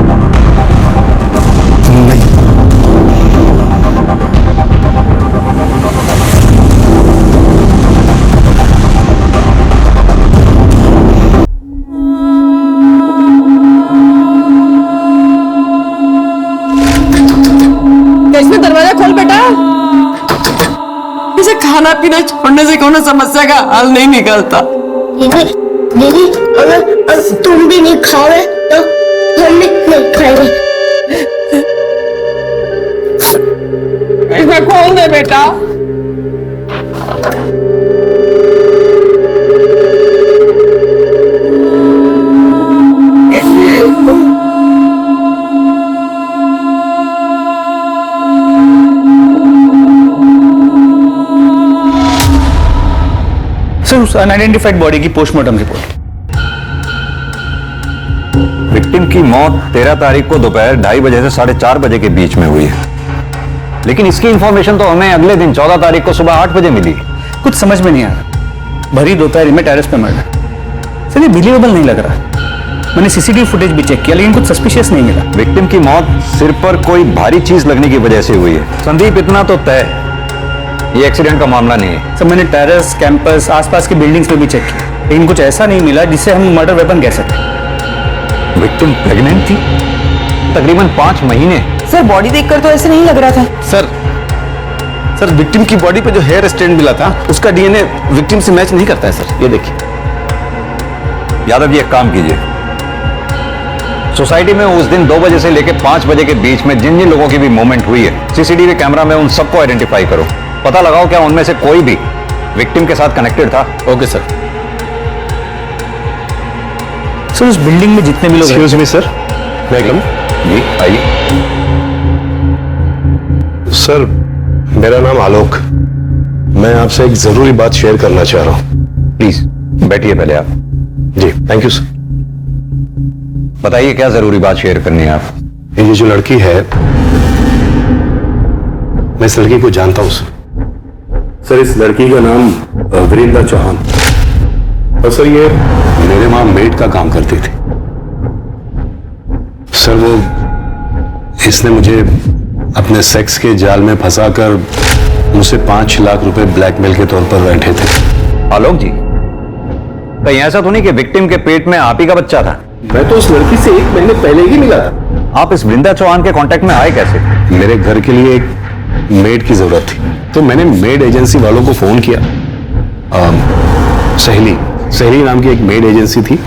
इसमें दरवाजा खोल बेटा। इसे खाना पीना छोड़ने से कौन समस्या का हल नहीं निकलता। दीदी अगर तुम भी नहीं खाओगे तो हम भी नहीं खाएंगे। इसे खोल दे बेटा। सर उस अनआइडेंटिफाइड बॉडी की पोस्टमार्टम रिपोर्ट। विक्टिम की मौत 13 तारीख को दोपहर 2:30 बजे से 4:30 बजे के बीच में हुई है, लेकिन इसकी इंफॉर्मेशन तो हमें अगले दिन 14 तारीख को सुबह 8 बजे मिली। कुछ समझ में नहीं आ रहा, भरी दोपहर में टेरेस पे मर्डर। सर ये बिलीवेबल नहीं लग रहा। मैंने सीसीटीवी फुटेज भी चेक किया लेकिन कुछ सस्पिशियस नहीं मिला। विक्टिम की मौत सिर पर कोई भारी चीज लगने की वजह से हुई है। संदीप, इतना तो तय ये एक्सीडेंट का मामला नहीं है। सर मैंने टेरेस, कैंपस, आसपास की बिल्डिंग्स में भी चेक किया लेकिन कुछ ऐसा नहीं मिला जिससे हम मर्डर वेपन कह सकें। विक्टिम प्रेग्नेंट थी तकरीबन 5 महीने। सर बॉडी देखकर तो ऐसे नहीं लग रहा था। सर विक्टिम की बॉडी पे जो हेयर स्ट्रेंड मिला था उसका डीएनए विक्टिम से मैच नहीं करता है सर, ये देखिए। यादव जी एक काम कीजिए, सोसाइटी में उस दिन 2 बजे से लेकर 5 बजे के बीच में जिन जिन लोगों की भी मूवमेंट हुई है सीसीटीवी कैमरा में उन सबको आइडेंटिफाई करो, पता लगाओ क्या उनमें से कोई भी विक्टिम के साथ कनेक्टेड था। Okay sir. सर उस बिल्डिंग में जितने भी लोग। एक्सक्यूज मी सर, वेलकम जी आइए। सर मेरा नाम आलोक, मैं आपसे एक जरूरी बात शेयर करना चाह रहा हूं। प्लीज बैठिए पहले आप। जी थैंक यू सर। बताइए क्या जरूरी बात शेयर करनी है आप। ये जो लड़की है, मैं इस लड़की को जानता हूं सर। इस लड़की का नाम वीरेंद्र चौहान, और सर ये मेरे वहां मेड का काम करती थी। सर वो इसने मुझे अपने सेक्स के जाल में फंसाकर मुझसे 5 लाख रुपए ब्लैकमेल के तौर पर बैठे थे। आलोक जी, कहीं ऐसा तो नहीं कि विक्टिम के पेट में आप ही का बच्चा था? मैं तो उस लड़की से 1 महीने पहले ही मिला था। आप इस वृंदा चौहान के कांटेक्ट में आए कैसे? मेरे घर के लिए एक मेड की जरूरत थी तो मैंने मेड एजेंसी वालों को फोन किया। सहेली नाम की एक मेड एजेंसी थी,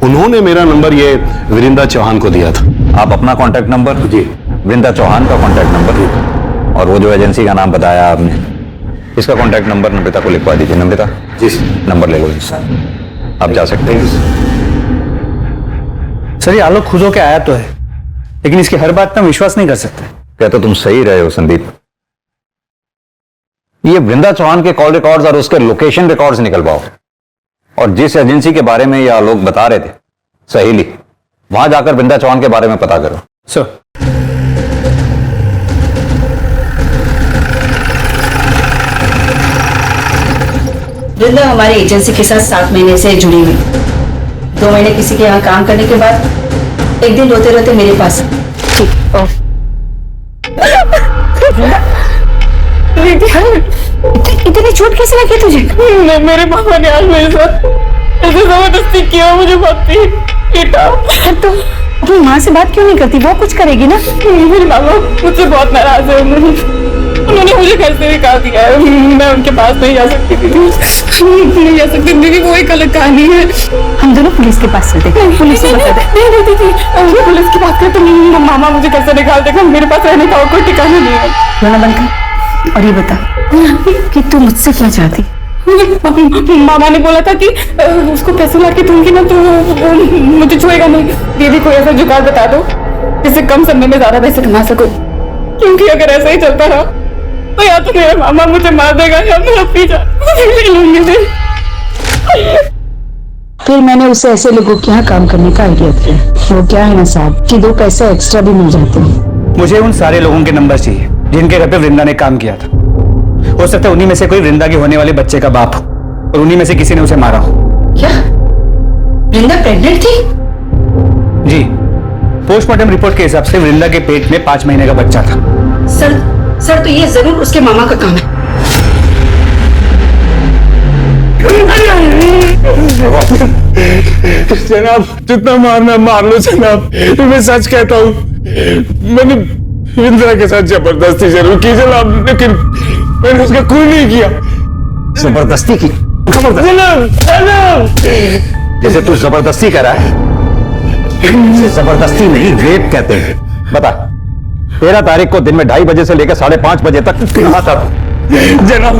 उन्होंने मेरा नंबर ये वीरेंद्र चौहान को दिया था। आप अपना कांटेक्ट नंबर? जी। वृंदा चौहान का कांटेक्ट नंबर और वो जो एजेंसी का नाम बताया आपने, इसका कांटेक्ट नंबर नम्रता को लिखवा दीजिए। नम्रता जी नंबर ले लो इनसे, आप जा सकते हैं। सर ये आलोक खुद होके आया तो है लेकिन इसकी हर बात पर हम विश्वास नहीं कर सकते। क्या तो तुम सही रहे हो संदीप। ये वृंदा चौहान के कॉल रिकॉर्ड्स और उसके लोकेशन रिकॉर्ड्स निकलवाओ और जिस एजेंसी के बारे में ये आलोक बता रहे थे सहेली, वहां जाकर वृंदा चौहान के बारे में पता करो। सर वृंदा हमारी एजेंसी के साथ 7 महीने से जुड़ी हुई। 2 महीने किसी के यहाँ काम करने के बाद एक दिन रोते रोते मेरे पास। ठीक इतनी चोट कैसे लगी तुझे? मेरे पापा ने आज मेरे साथ ऐसे जबरदस्ती किया, मुझे भक्ति बेटा। तो अपनी माँ से बात क्यों नहीं करती? वो कुछ करेगी ना। मेरी मामा मुझसे बहुत नाराज है, उन्होंने मुझे घर से निकाल दिया है। मैं उनके पास नहीं जा सकती दीदी, नहीं जा सकती दीदी, वो एक अलग कहानी है। हम दोनों पुलिस के पास चलते हैं, पुलिस से बता दे। नहीं दीदी, पुलिस की बात करते नहीं, मामा मुझे घर से निकाल देगा, मेरे पास रहने का कोई ठिकाना नहीं है। रोना बंद कर और ये बता कि तू मुझसे क्या चाहती? मामा ने बोला था कि उसको पैसे लाके दूंगी ना तो वो मुझे छुएगा नहीं। दीदी कोई ऐसा जुगाड़ बता दो जिससे कम समय में ज्यादा पैसे कमा सको, क्योंकि अगर ऐसा ही चलता रहा तो या तो मेरा मामा मुझे मार देगा या मैं अपनी जान ले लूंगी। फिर मैंने उसे ऐसे लोगों के यहाँ काम करने का आइडिया दिया। वो क्या है ना साहब कि 2 पैसे एक्स्ट्रा भी मिल जाते हैं। मुझे उन सारे लोगों के नंबर चाहिए जिनके घर पे वृंदा ने काम किया था। हो सकता है उन्हीं में से कोई वृंदा के होने वाले बच्चे का बाप हो और उन्हीं में से किसी ने उसे मारा हो। क्या वृंदा प्रेग्नेंट थी? जी, पोस्टमार्टम रिपोर्ट के हिसाब से वृंदा के पेट में 5 महीने का बच्चा था। सर तो ये जरूर उसके मामा का काम है। जनाब जितना मारना मार लो जनाब, मैं सच कहता हूँ मैंने इंदिरा के साथ जबरदस्ती जरूर की जनाब, लेकिन मैंने उसका कोई नहीं किया। जबरदस्ती की? जैसे तू जबरदस्ती कर रहा है, जबरदस्ती नहीं रेप कहते हैं। बता, 13 तारीख को दिन में 2:30 बजे से लेकर 5:30 बजे तक कहाँ था तू? जनाब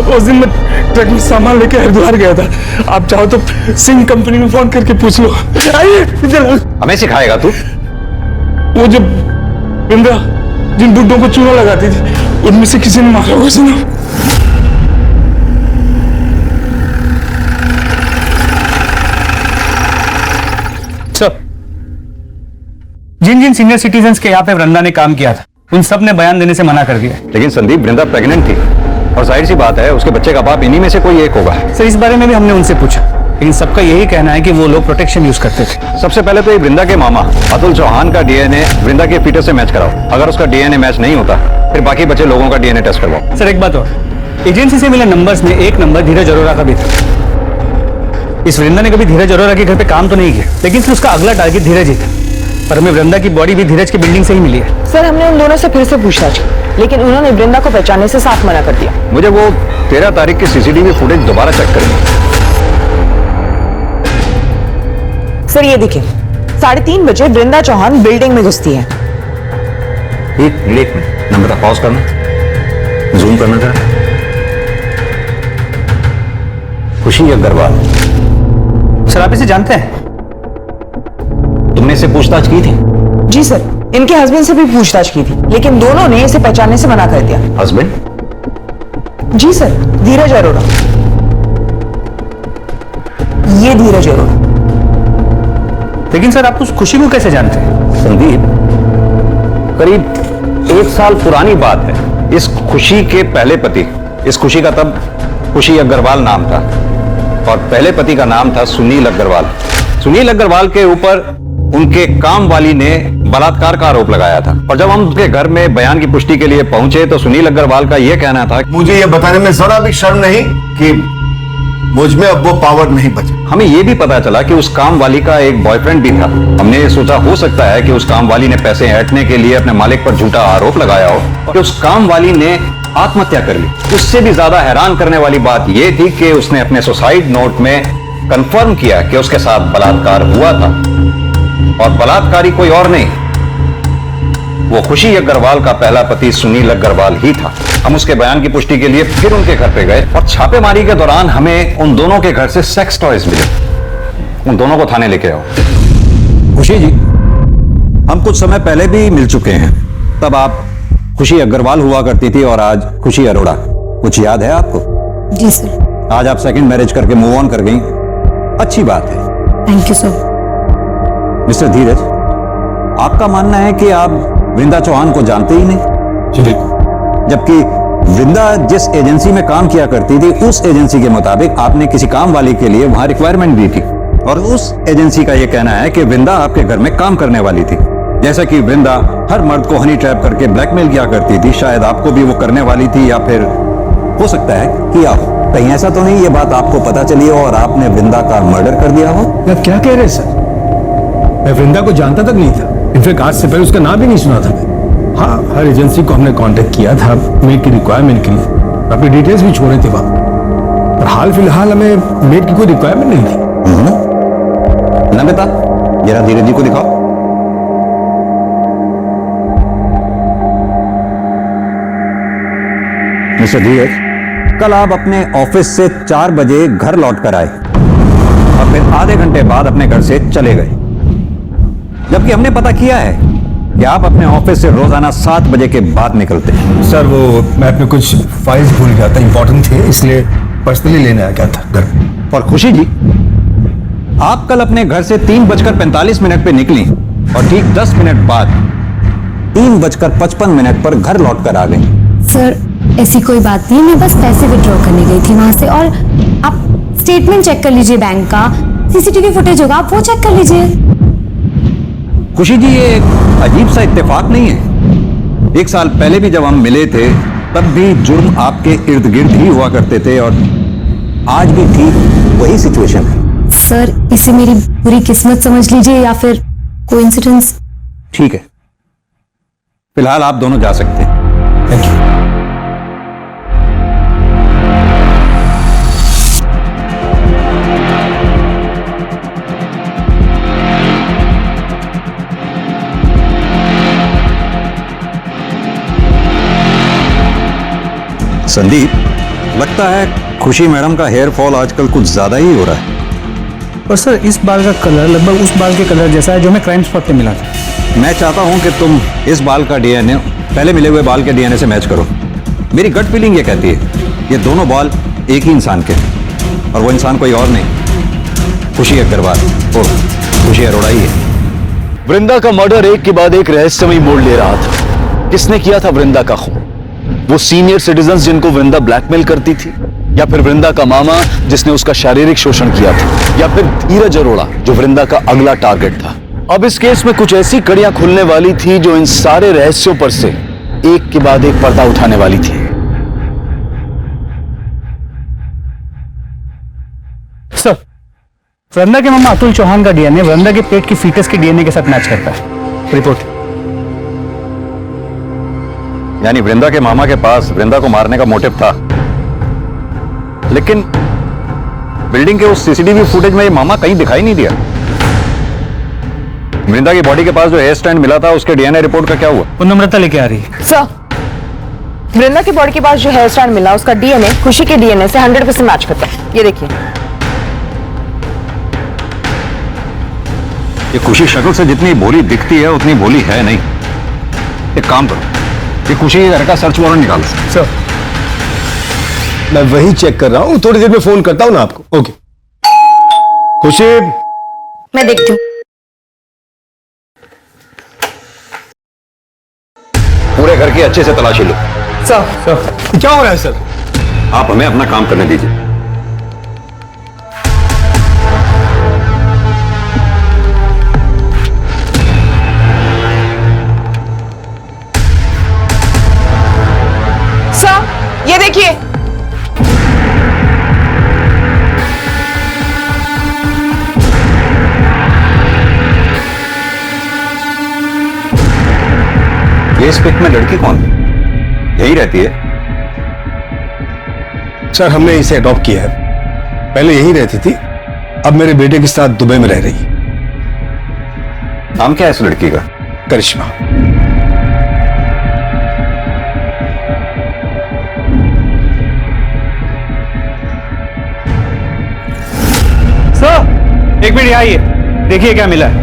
उस दिन मैं ट्रक में सामान लेके हरिद्वार गया था। आप चाहो तो सिंह कंपनी में फोन करके पूछ लो। आइए जनाब। हमें सिखाएगा तू? वो जब इंदिरा जिन बुड्ढों को चूना लगाती थी उनमें से किसी ने मारा होगा जनाब। जिन जिन सीनियर सिटीजन्स के यहाँ पे वृंदा ने काम किया था उन सब ने बयान देने से मना कर दिया। लेकिन संदीप, वृंदा प्रेग्नेंट थी और जाहिर सी बात है उसके बच्चे का बाप इन्हीं में से कोई एक होगा। सर इस बारे में भी हमने उनसे पूछा, लेकिन सबका यही कहना है कि वो लोग प्रोटेक्शन यूज करते थे। सबसे पहले तो ये वृंदा के मामा अतुल चौहान का डीएनए वृंदा के फीटस से मैच कराओ। अगर उसका डीएनए मैच नहीं होता फिर बाकी बचे लोगों का डीएनए टेस्ट करवाओ। सर एक बात और, एजेंसी से मिले नंबर्स में एक नंबर धीरज अरोरा का भी था। इस वृंदा ने कभी धीरज अरोरा के घर पे काम तो नहीं किया, लेकिन फिर उसका अगला टारगेट धीरज ही था। पर हमें वृंदा की बॉडी भी धीरज की बिल्डिंग से ही मिली है। सर हमने उन दोनों से फिर से पूछताछ की, लेकिन उन्होंने वृंदा को पहचानने से साफ मना कर दिया। मुझे वो 13 तारीख की सीसीटीवी फुटेज दोबारा चेक करेंगे। सर ये देखिए, 3:30 बजे वृंदा चौहान बिल्डिंग में घुसती है। एक मिनट, नंबर पॉज करना, जूम करना था। खुशी अग्रवाल। सर आप इसे जानते हैं? तुमने इसे पूछताछ की थी? जी सर, इनके हस्बैंड से भी पूछताछ की थी, लेकिन दोनों ने इसे पहचानने से मना कर दिया। हस्बैंड? जी सर, धीरज अरोरा। ये धीरज अरोरा। लेकिन सर आप उस खुशी को कैसे जानते हैं? संदीप, करीब 1 साल पुरानी बात है। इस खुशी के पहले पति, इस खुशी का तब खुशी अग्रवाल नाम था और पहले पति का नाम था सुनील अग्रवाल। सुनील अग्रवाल के ऊपर उनके काम वाली ने बलात्कार का आरोप लगाया था और जब हम उनके घर में बयान की पुष्टि के लिए पहुंचे तो सुनील अग्रवाल का यह कहना था, मुझे यह बताने में जरा भी शर्म नहीं कि मुझ में अब वो पावर नहीं बचा। हमें यह भी पता चला कि उस काम वाली का एक बॉयफ्रेंड भी था। हमने सोचा हो सकता है कि उस काम वाली ने पैसे ऐंठने के लिए अपने मालिक पर झूठा आरोप लगाया हो कि उस काम वाली ने आत्महत्या कर ली। उससे भी ज्यादा हैरान करने वाली बात यह थी कि उसने अपने सुसाइड नोट में कंफर्म किया कि उसके साथ बलात्कार हुआ था और बलात्कारी कोई और नहीं, वो खुशी अग्रवाल का पहला पति सुनील अग्रवाल ही था। हम उसके बयान की पुष्टि के लिए फिर उनके घर पे गए और छापेमारी के दौरान हमें उन दोनों के घर से सेक्स टॉयज मिले। उन दोनों को थाने लेके आओ। खुशी जी, हम कुछ समय पहले भी मिल चुके हैं। तब आप खुशी अग्रवाल हुआ करती थी और आज खुशी अरोड़ा। कुछ याद है आपको? जी सर। आज आप सेकंड मैरिज करके मूव ऑन कर गई, अच्छी बात है। Thank you sir. मिस्टर धीरज, आपका मानना है कि आप वृंदा चौहान को जानते ही नहीं, जबकि वृंदा जिस एजेंसी में काम किया करती थी उस एजेंसी के मुताबिक आपने किसी काम वाली के लिए वहां रिक्वायरमेंट दी थी और उस एजेंसी का यह कहना है कि वृंदा आपके घर में काम करने वाली थी। जैसा कि वृंदा हर मर्द को हनी ट्रैप करके ब्लैकमेल किया करती थी, शायद आपको भी वो करने वाली थी या फिर हो सकता है कि आप कहीं ऐसा तो नहीं ये बात आपको पता चली हो और आपने वृंदा का मर्डर कर दिया हो? आप क्या कह रहे हैं सर? मैं वृंदा को जानता तक नहीं था। इनफैक्ट आज से पहले उसका नाम भी नहीं सुना था। हाँ, हर एजेंसी को हमने कांटेक्ट किया था मेड की रिक्वायरमेंट के लिए, अपनी डिटेल्स भी छोड़े थे वहां, पर हाल फिलहाल हमें मेड की कोई रिक्वायरमेंट नहीं थी। नमिता, जरा धीरज जी को दिखाओ। मिस्टर धीरज, कल आप अपने ऑफिस से 4 बजे घर लौट कर आए और फिर आधे घंटे बाद अपने घर से चले गए, जबकि हमने पता किया है कि आप अपने ऑफिस से रोजाना 7 बजे के बाद निकलते हैं। सर वो मैं अपने कुछ फाइल्स भूल गया था, इंपॉर्टेंट थे, इसलिए पर्सनली लेने आ गया था घर। और खुशी जी, आप कल अपने घर से 3:45 पे निकली और ठीक 10 मिनट बाद 3:55 पर घर लौट कर आ गई। सर ऐसी कोई बात नहीं, मैं बस पैसे विड्रॉ करने गई थी वहां से। और आप स्टेटमेंट चेक कर लीजिए बैंक का, सीसीटीवी फुटेज होगा, आप वो चेक कर लीजिए। खुशी जी, ये एक अजीब सा इत्तेफाक नहीं है? 1 साल पहले भी जब हम मिले थे तब भी जुर्म आपके इर्द गिर्द ही हुआ करते थे और आज भी ठीक वही सिचुएशन है। सर इसे मेरी बुरी किस्मत समझ लीजिए या फिर कोइंसिडेंस। ठीक है, फिलहाल आप दोनों जा सकते हैं। Thank you. संदीप, लगता है खुशी मैडम का हेयर फॉल आजकल कुछ ज्यादा ही हो रहा है। और सर इस बाल का कलर लगभग उस बाल के कलर जैसा है जो हमें क्राइम स्पॉट पे मिला था। मैं चाहता हूं कि तुम इस बाल का डीएनए पहले मिले हुए बाल के डीएनए से मैच करो। मेरी गट फीलिंग ये कहती है ये दोनों बाल एक ही इंसान के हैं और वो इंसान कोई और नहीं, खुशी अग्रवाल और खुशी अरोड़ा ही है। वृंदा का मर्डर एक के बाद एक रहस्यमयी मोड़ ले रहा था। किसने किया था वृंदा का खून? वो सीनियर सिटीजन्स जिनको वृंदा ब्लैकमेल करती थी, या फिर वृंदा का मामा जिसने उसका शारीरिक शोषण किया था, या फिर धीरज अरोड़ा जो वृंदा का अगला टारगेट था? अब इस केस में कुछ ऐसी कड़ियां खुलने वाली थी जो इन सारे रहस्यों पर से एक के बाद एक पर्दा उठाने वाली थी। सर, वृंदा के मामा अतुल चौहान का डीएनए वृंदा के पेट की फीटस के डीएनए के साथ मैच करता है। रिपोर्ट। यानी वृंदा के मामा के पास वृंदा को मारने का मोटिव था, लेकिन बिल्डिंग के उस सीसीटीवी फुटेज में ये मामा कहीं दिखाई नहीं दिया। वृंदा की बॉडी के पास जो हेयर स्टैंड मिला था उसके डीएनए रिपोर्ट का क्या हुआ? वो नम्रता लेके आ रही है। सर, वृंदा की बॉडी के पास जो हेयर स्टैंड मिला उसका डीएनए खुशी के डीएनए से 100% मैच करता है। ये देखिए। ये खुशी शक्ल से जितनी भोली दिखती है उतनी भोली है नहीं। एक काम करो, ये खुशी के घर का सर्च वारंट निकालो। सर, मैं वही चेक कर रहा हूं, थोड़ी देर में फोन करता हूं ना आपको। ओके। खुशी, मैं देखती हूँ। पूरे घर की अच्छे से तलाशी लो। सर क्या हो रहा है सर? आप हमें अपना काम करने दीजिए। सर ये देखिए। ये इस पिक में लड़की कौन है? यही रहती है? सर हमने इसे अडॉप्ट किया है, पहले यही रहती थी, अब मेरे बेटे के साथ दुबई में रह रही है। नाम क्या है इस लड़की का? करिश्मा। सर एक मिनट यहाँ आइए, देखिए क्या मिला है।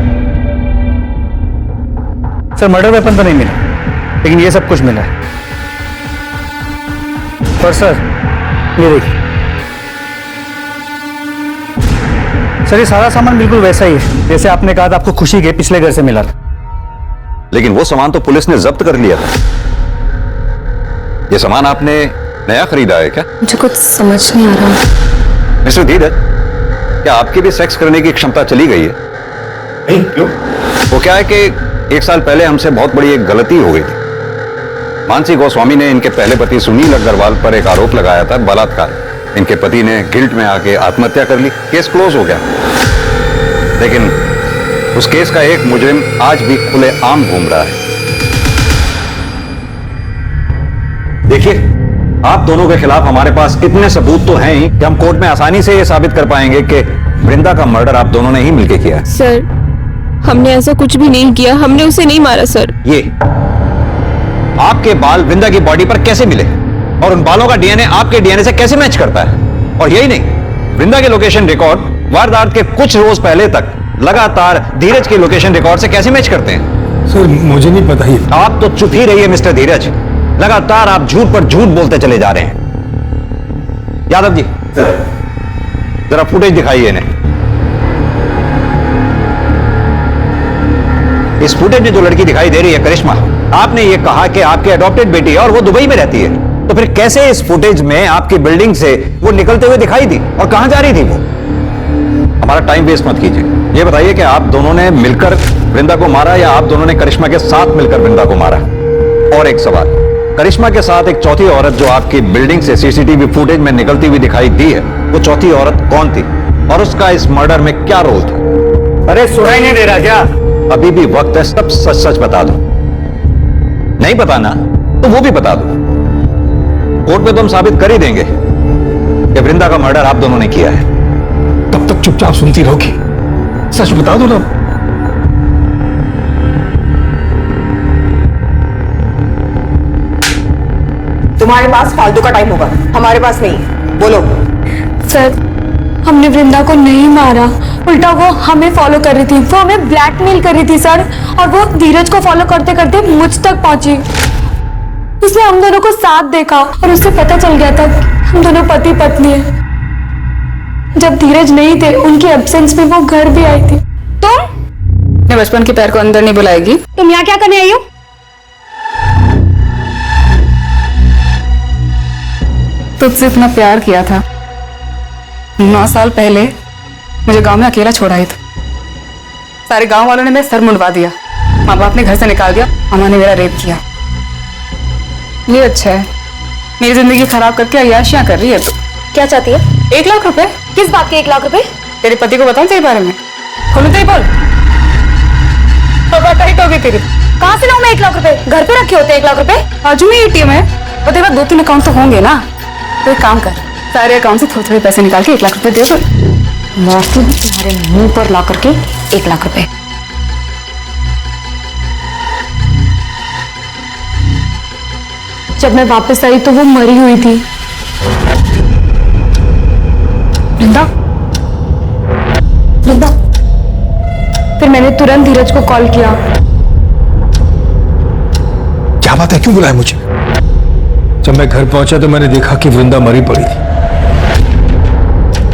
सर मर्डर वेपन तो नहीं मिला, लेकिन ये सब कुछ मिला है। पर सर ये देखिए, सर ये सारा सामान बिल्कुल वैसा ही है जैसे आपने कहा था आपको खुशी के पिछले घर से मिला था। लेकिन वो सामान तो पुलिस ने जब्त कर लिया था। ये सामान आपने नया खरीदा है क्या? मुझे कुछ समझ नहीं आ रहा। मिस्टर धीरज, क्या आपकी भी सेक्स करने की क्षमता चली गई है? नहीं, क्यों? वो क्या है कि 1 साल पहले हमसे बहुत बड़ी एक गलती हो गई थी। मानसी गोस्वामी ने इनके पहले पति सुनील अग्रवाल पर एक आरोप लगाया था, बलात्कार। इनके पति ने गिल्ट में आके आत्महत्या कर ली, केस क्लोज हो गया। लेकिन उस केस का एक मुजरिम आज भी खुलेआम घूम रहा है। देखिए, आप दोनों के खिलाफ हमारे पास इतने सबूत तो हैं ही कि हम कोर्ट में आसानी से ये साबित कर पाएंगे कि वृंदा का मर्डर आप दोनों ने ही मिलकर किया है। सर, हमने ऐसा कुछ भी नहीं किया, हमने उसे नहीं मारा सर। ये आपके बाल वृंदा की बॉडी पर कैसे मिले और उन बालों का डीएनए आपके डीएनए से कैसे मैच करता है? और यही नहीं, वृंदा के लोकेशन रिकॉर्ड वारदात के कुछ रोज पहले तक लगातार धीरज के लोकेशन रिकॉर्ड से कैसे मैच करते हैं? सर, मुझे नहीं पता ही। आप तो चुप ही रहिए मिस्टर धीरज, लगातार आप झूठ पर झूठ बोलते चले जा रहे हैं। यादव जी, जरा फुटेज दिखाइए इन्हें। इस फुटेज में जो लड़की दिखाई दे रही है करिश्मा, आपने ये कहा कि आपकी अडॉप्टेड बेटी है और वो दुबई में रहती है, तो फिर कैसे इस फुटेज में आपकी बिल्डिंग से वो निकलते हुए दिखाई दी और कहां जा रही थी वो? हमारा टाइम वेस्ट मत कीजिए, ये बताइए कि आप दोनों ने मिलकर वृंदा को मारा या आप दोनों ने करिश्मा के साथ मिलकर वृंदा को मारा? और एक सवाल, करिश्मा के साथ एक चौथी औरत जो आपकी बिल्डिंग से सीसीटीवी फुटेज में निकलती हुई दिखाई दी है, वो चौथी औरत कौन थी और उसका इस मर्डर में क्या रोल था? अरे सुनाई नहीं दे रहा क्या? अभी भी वक्त है, सब सच सच बता दो। नहीं बताना तो वो भी बता दो। कोर्ट में तो हम साबित कर ही देंगे कि वृंदा का मर्डर आप दोनों ने किया है। तब तक चुपचाप सुनती रहोगी, सच बता दो ना। तुम्हारे पास फालतू का टाइम होगा, हमारे पास नहीं। बोलो। सर, हमने वृंदा को नहीं मारा, उल्टा वो हमें फॉलो कर रही थी, वो हमें ब्लैकमेल कर रही थी सर, और वो धीरज को फॉलो करते करते मुझ तक पहुंची। उसने हम दोनों को साथ देखा और उससे पता चल गया था कि हम दोनों पति पत्नी हैं। जब धीरज नहीं थे, उनके एब्सेंस में वो घर भी आई थी। तुम मैं बचपन के प्यार को अंदर नहीं बुलाएगी। तुम यहाँ क्या करने आई हो? तुझसे इतना प्यार किया था, 9 साल पहले मुझे गांव में अकेला छोड़ा ही था। सारे गांव वालों ने मेरा सर मुंडवा दिया, माँ बाप ने घर से निकाल दिया, अम्मा ने मेरा रेप किया। ये अच्छा है, मेरी जिंदगी खराब करके अय्याशियां कर रही है। तो क्या चाहती है? 1 लाख रुपए। किस बात के 1 लाख रुपए? तेरे पति को बताऊं तेरे बारे में? खोलू तो ही बोल, बता ही तो होगी तेरी। कहाँ से लाऊं मैं 1 लाख रुपए? घर पे रखे होते 1 लाख रुपए? बाजू में एटीएम है और तेरे पास 2-3 अकाउंट तो होंगे ना। तो एक काम कर, सारे अकाउंट से थोड़े थोड़े पैसे निकाल के 1 लाख रुपए दे दो। मारती हूँ तुम्हारे मुंह पर ला करके 1 लाख रुपए। जब मैं वापस आई तो वो मरी हुई थी। वृंदा, वृंदा। फिर मैंने तुरंत धीरज को कॉल किया। क्या बात है, क्यों बुलाया मुझे? जब मैं घर पहुंचा तो मैंने देखा कि वृंदा मरी पड़ी थी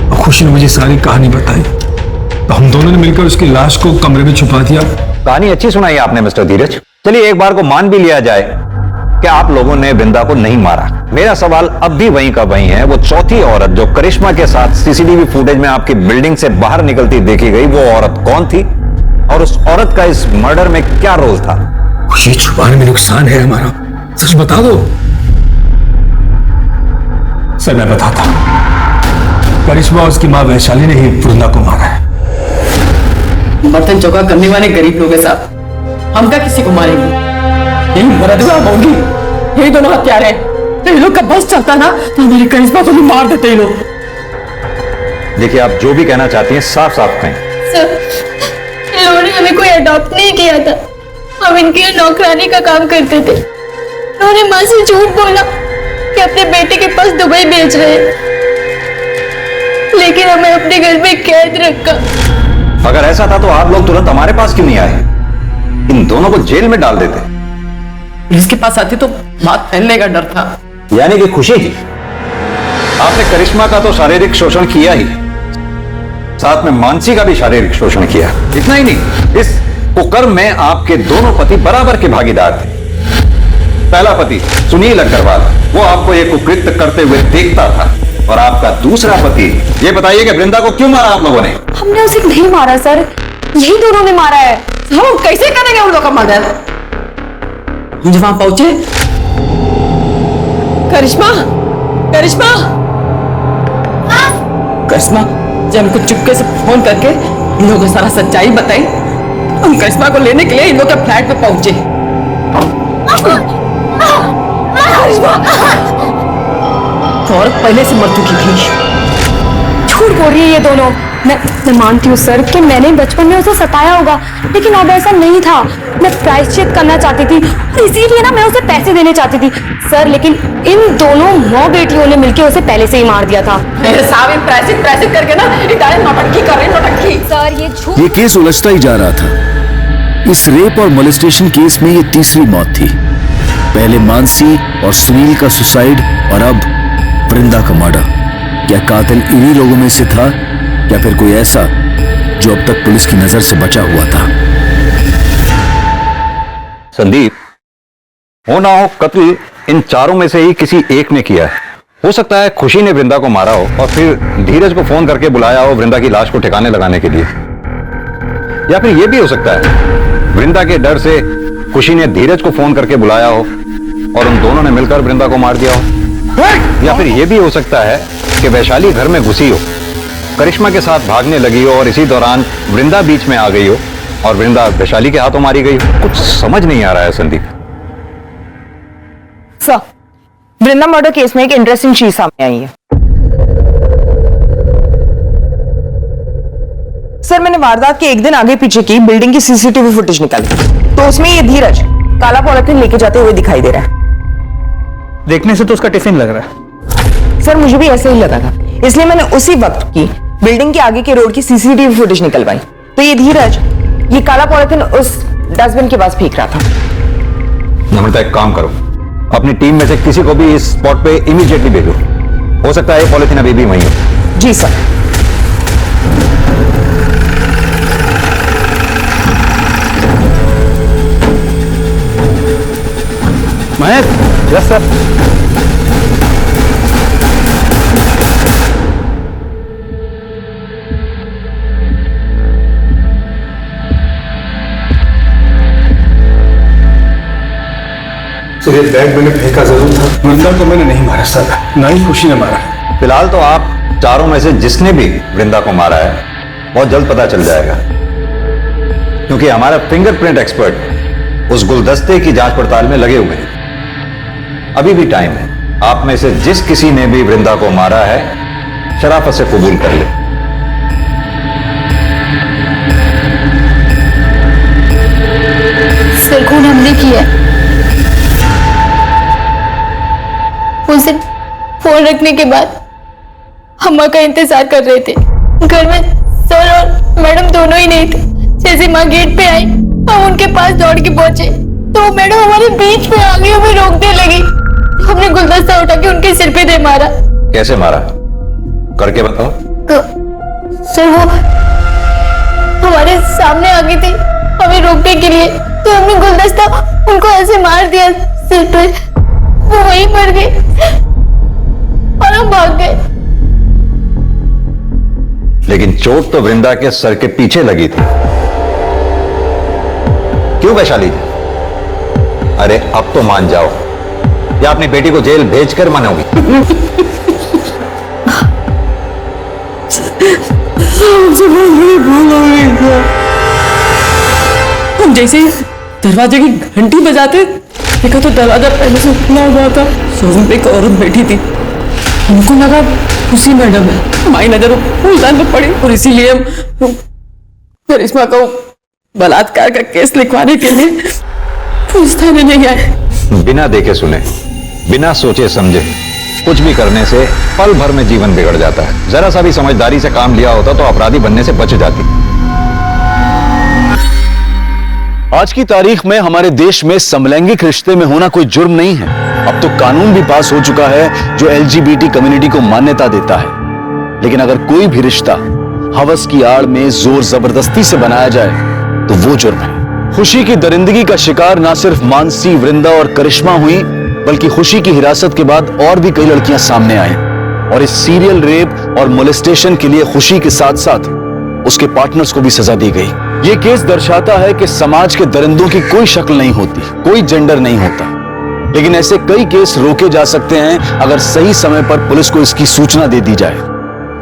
और खुशी ने मुझे सारी कहानी बताई। तो हम दोनों ने मिलकर उसकी लाश को कमरे में छुपा दिया। कहानी अच्छी सुनाई आपने मिस्टर धीरज। चलिए एक बार को मान भी लिया जाए कि आप लोगों ने वृंदा को नहीं मारा। मेरा सवाल अब भी वहीं का वहीं है, वो चौथी औरत जो करिश्मा के साथ सीसीटीवी फुटेज में आपकी बिल्डिंग से बाहर निकलती देखी गई, वो औरत कौन थी और उस औरत का इस मर्डर में क्या रोल था? ये छुपाने में नुकसान है हमारा, सच बता दो। सर, मैं बताता हूं, करिश्मा और उसकी मां वैशाली ने ही वृंदा को मारा है। बर्तन चौका करने वाले गरीब लोग के साथ हम क्या किसी को मारेंगे? यही मरदवा होंगी, यही दोनों हत्यारे। तो ये लोग का बस चलता ना तो हमारी करिश्मा को भी मार देते ये लोग। देखिए, आप जो भी कहना चाहती हैं साफ साफ कहें। सर, इन्होंने हमें कोई अडॉप्ट नहीं किया था, हम इनकी नौकरानी का काम करते थे। उन्होंने माँ से झूठ बोला कि अपने बेटे के पास दुबई भेज रहे हैं, लेकिन हमें अपने घर में कैद रखा। अगर ऐसा था तो आप लोग तुरंत हमारे पास क्यों नहीं आए? इन दोनों को जेल में डाल देते। इसके पास आती तो बात फैलने का डर था। यानी कि खुशी जी, आपने करिश्मा का तो शारीरिक शोषण किया ही, साथ में मानसी का भी शारीरिक शोषण किया। इतना ही नहीं, इस कुकर्म में आपके दोनों पति बराबर के भागीदार थे। पहला पति सुनील अग्रवाल, वो आपको ये कुकृत्य करते हुए देखता था, और आपका दूसरा पति, ये बताइए कि वृंदा को क्यों मारा आप लोगों ने? हमने उसे नहीं मारा सर, यही दोनों ने मारा है। हम कैसे करेंगे उन लोग का मर्डर? हम जब वहां पहुंचे, करिश्मा, करिश्मा, करिश्मा, जब हमको चुपके से फोन करके इन लोगों को सारा सच्चाई बताई, हम करिश्मा को लेने के लिए इन लोग के फ्लैट पे पहुंचे। करिश्मा और पहले से मर चुकी थी। झूठ बोल रही है ये दोनों। मैं मानती हूँ सर कि मैंने बचपन में उसे सताया होगा, लेकिन अब ऐसा नहीं था। मैं प्रायश्चित करना चाहती थी और इसीलिए ना मैं उसे पैसे देने चाहती थी सर, लेकिन इन दोनों माँ बेटियों ने मिलकर उसे पहले से ही मार दिया था। मेरे साहब प्रायश्चित करके ना इटालियन नौटंकी कर रहे, नौटंकी। सर ये झूठ। ये केस उलझता ही जा रहा था। इस रेप और मोलेस्टेशन केस में ये तीसरी मौत थी। पहले मानसी और सुनील का सुसाइड और अब वृंदा का मर्डर। क्या कातिल इन्हीं लोगों में से था या फिर कोई ऐसा जो अब तक पुलिस की नजर से बचा हुआ था? संदीप, हो ना हो कत्ल इन चारों में से ही किसी एक ने किया है। हो सकता है खुशी ने वृंदा को मारा हो और फिर धीरज को फोन करके बुलाया हो वृंदा की लाश को ठिकाने लगाने के लिए। या फिर यह भी हो सकता है वृंदा के डर से खुशी ने धीरज को फोन करके बुलाया हो और उन दोनों ने मिलकर वृंदा को मार दिया हो। या फिर यह भी हो सकता है कि वैशाली घर में घुसी हो, करिश्मा के साथ भागने लगी हो और इसी दौरान वृंदा बीच में आ गई हो और वृंदा वैशाली के हाथों मारी गई हो। कुछ समझ नहीं आ रहा है संदीप। सर, वृंदा मर्डर केस में एक इंटरेस्टिंग चीज सामने आई है। सर, मैंने वारदात के एक दिन आगे पीछे की बिल्डिंग की सीसीटीवी फुटेज निकाली, तो उसमें ये धीरज काला पॉलिथीन लेके जाते हुए दिखाई दे रहा है। देखने से तो उसका टिफिन लग रहा है। सर, मुझे भी ऐसे ही लगा था, इसलिए मैंने उसी वक्त की बिल्डिंग के आगे के रोड की सीसीटीवी फुटेज निकलवाई, तो ये धीरज ये काला पॉलिथीन उस डस्टबिन के पास फेंक रहा था। नम्रता, एक काम करो, अपनी टीम में से किसी को भी इस स्पॉट पे इमीडिएटली भेजो। हो सकता है पॉलिथीन अभी भी वहीं हो। जी sir. Mahesh, yes sir. Sir, ये बैग मैंने फेंका जरूर था। वृंदा को मैंने नहीं मारा सर, ना ही खुशी ने मारा। फिलहाल तो आप चारों में से जिसने भी वृंदा को मारा है बहुत जल्द पता चल जाएगा, क्योंकि हमारा फिंगरप्रिंट एक्सपर्ट उस गुलदस्ते की जांच पड़ताल में लगे हुए हैं। अभी भी टाइम है, आप में से जिस किसी ने भी वृंदा को मारा है शराफत से कबूल कर ले। सर, खून हमने किया। उस दिन फोन रखने के बाद अम्मा का इंतजार कर रहे थे। घर में सर और मैडम दोनों ही नहीं थे। जैसे माँ गेट पे आई, हम उनके पास दौड़ के पहुंचे तो मैडम हमारे बीच में आ गई, हमें रोकने लगी। हमने गुलदस्ता उठा के उनके सिर पे दे मारा। कैसे मारा, करके बताओ। सर, वो हमारे सामने आ गई थी हमें रोकने के लिए, तो हमने गुलदस्ता उनको ऐसे मार दिया सिर पे, वो वहीं मर गए और हम भाग गए। लेकिन चोट तो वृंदा के सर के पीछे लगी थी। क्यों वैशाली जी? अरे अब तो मान जाओ, या अपनी बेटी को जेल भेजकर मानोगी? हम जैसे ही दरवाजे की घंटी बजाते देखा तो दरवाजा पहले से खुला हुआ था। शोरूम पे एक औरत बैठी थी, हमको लगा खुशी मैडम है। हमारी नजर फूलदान पे पड़ी और इसीलिए हम करिश्मा को बलात्कार का केस लिखवाने के लिए पुलिस थाने नहीं आए। बिना देखे सुने, बिना सोचे समझे कुछ भी करने से पल भर में जीवन बिगड़ जाता है। जरा सा भी समझदारी से काम लिया होता तो अपराधी बनने से बच जाती। आज की तारीख में हमारे देश में समलैंगिक रिश्ते में होना कोई जुर्म नहीं है। अब तो कानून भी पास हो चुका है जो LGBT कम्युनिटी को मान्यता देता है। लेकिन अगर कोई भी रिश्ता हवस की आड़ में जोर जबरदस्ती से बनाया जाए तो वो जुर्म है। खुशी की दरिंदगी का शिकार ना सिर्फ मानसी, वृंदा और करिश्मा हुई, बल्कि खुशी की हिरासत के बाद और भी कई लड़कियां सामने आई। और इस सीरियल रेप और मोलेस्टेशन के लिए खुशी के साथ साथ उसके पार्टनर्स को भी सजा दी गई। ये केस दर्शाता है कि समाज के दरिंदों की कोई शक्ल नहीं होती, कोई जेंडर नहीं होता। लेकिन ऐसे कई केस रोके जा सकते हैं अगर सही समय पर पुलिस को इसकी सूचना दे दी जाए।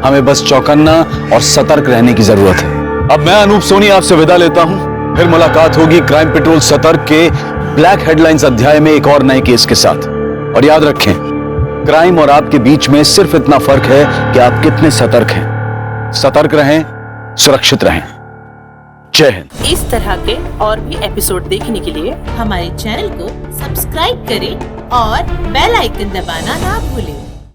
हमें बस चौकन्ना और सतर्क रहने की जरूरत है। अब मैं अनूप सोनी आपसे विदा लेता हूं। फिर मुलाकात होगी क्राइम पेट्रोल सतर्क के ब्लैक हेडलाइंस अध्याय में एक और नए केस के साथ। और याद रखें, क्राइम और आपके बीच में सिर्फ इतना फर्क है कि आप कितने सतर्क हैं। सतर्क रहें, सुरक्षित रहें। जय हिंद। इस तरह के और भी एपिसोड देखने के लिए हमारे चैनल को सब्सक्राइब करें और बेल आइकन दबाना ना भूलें।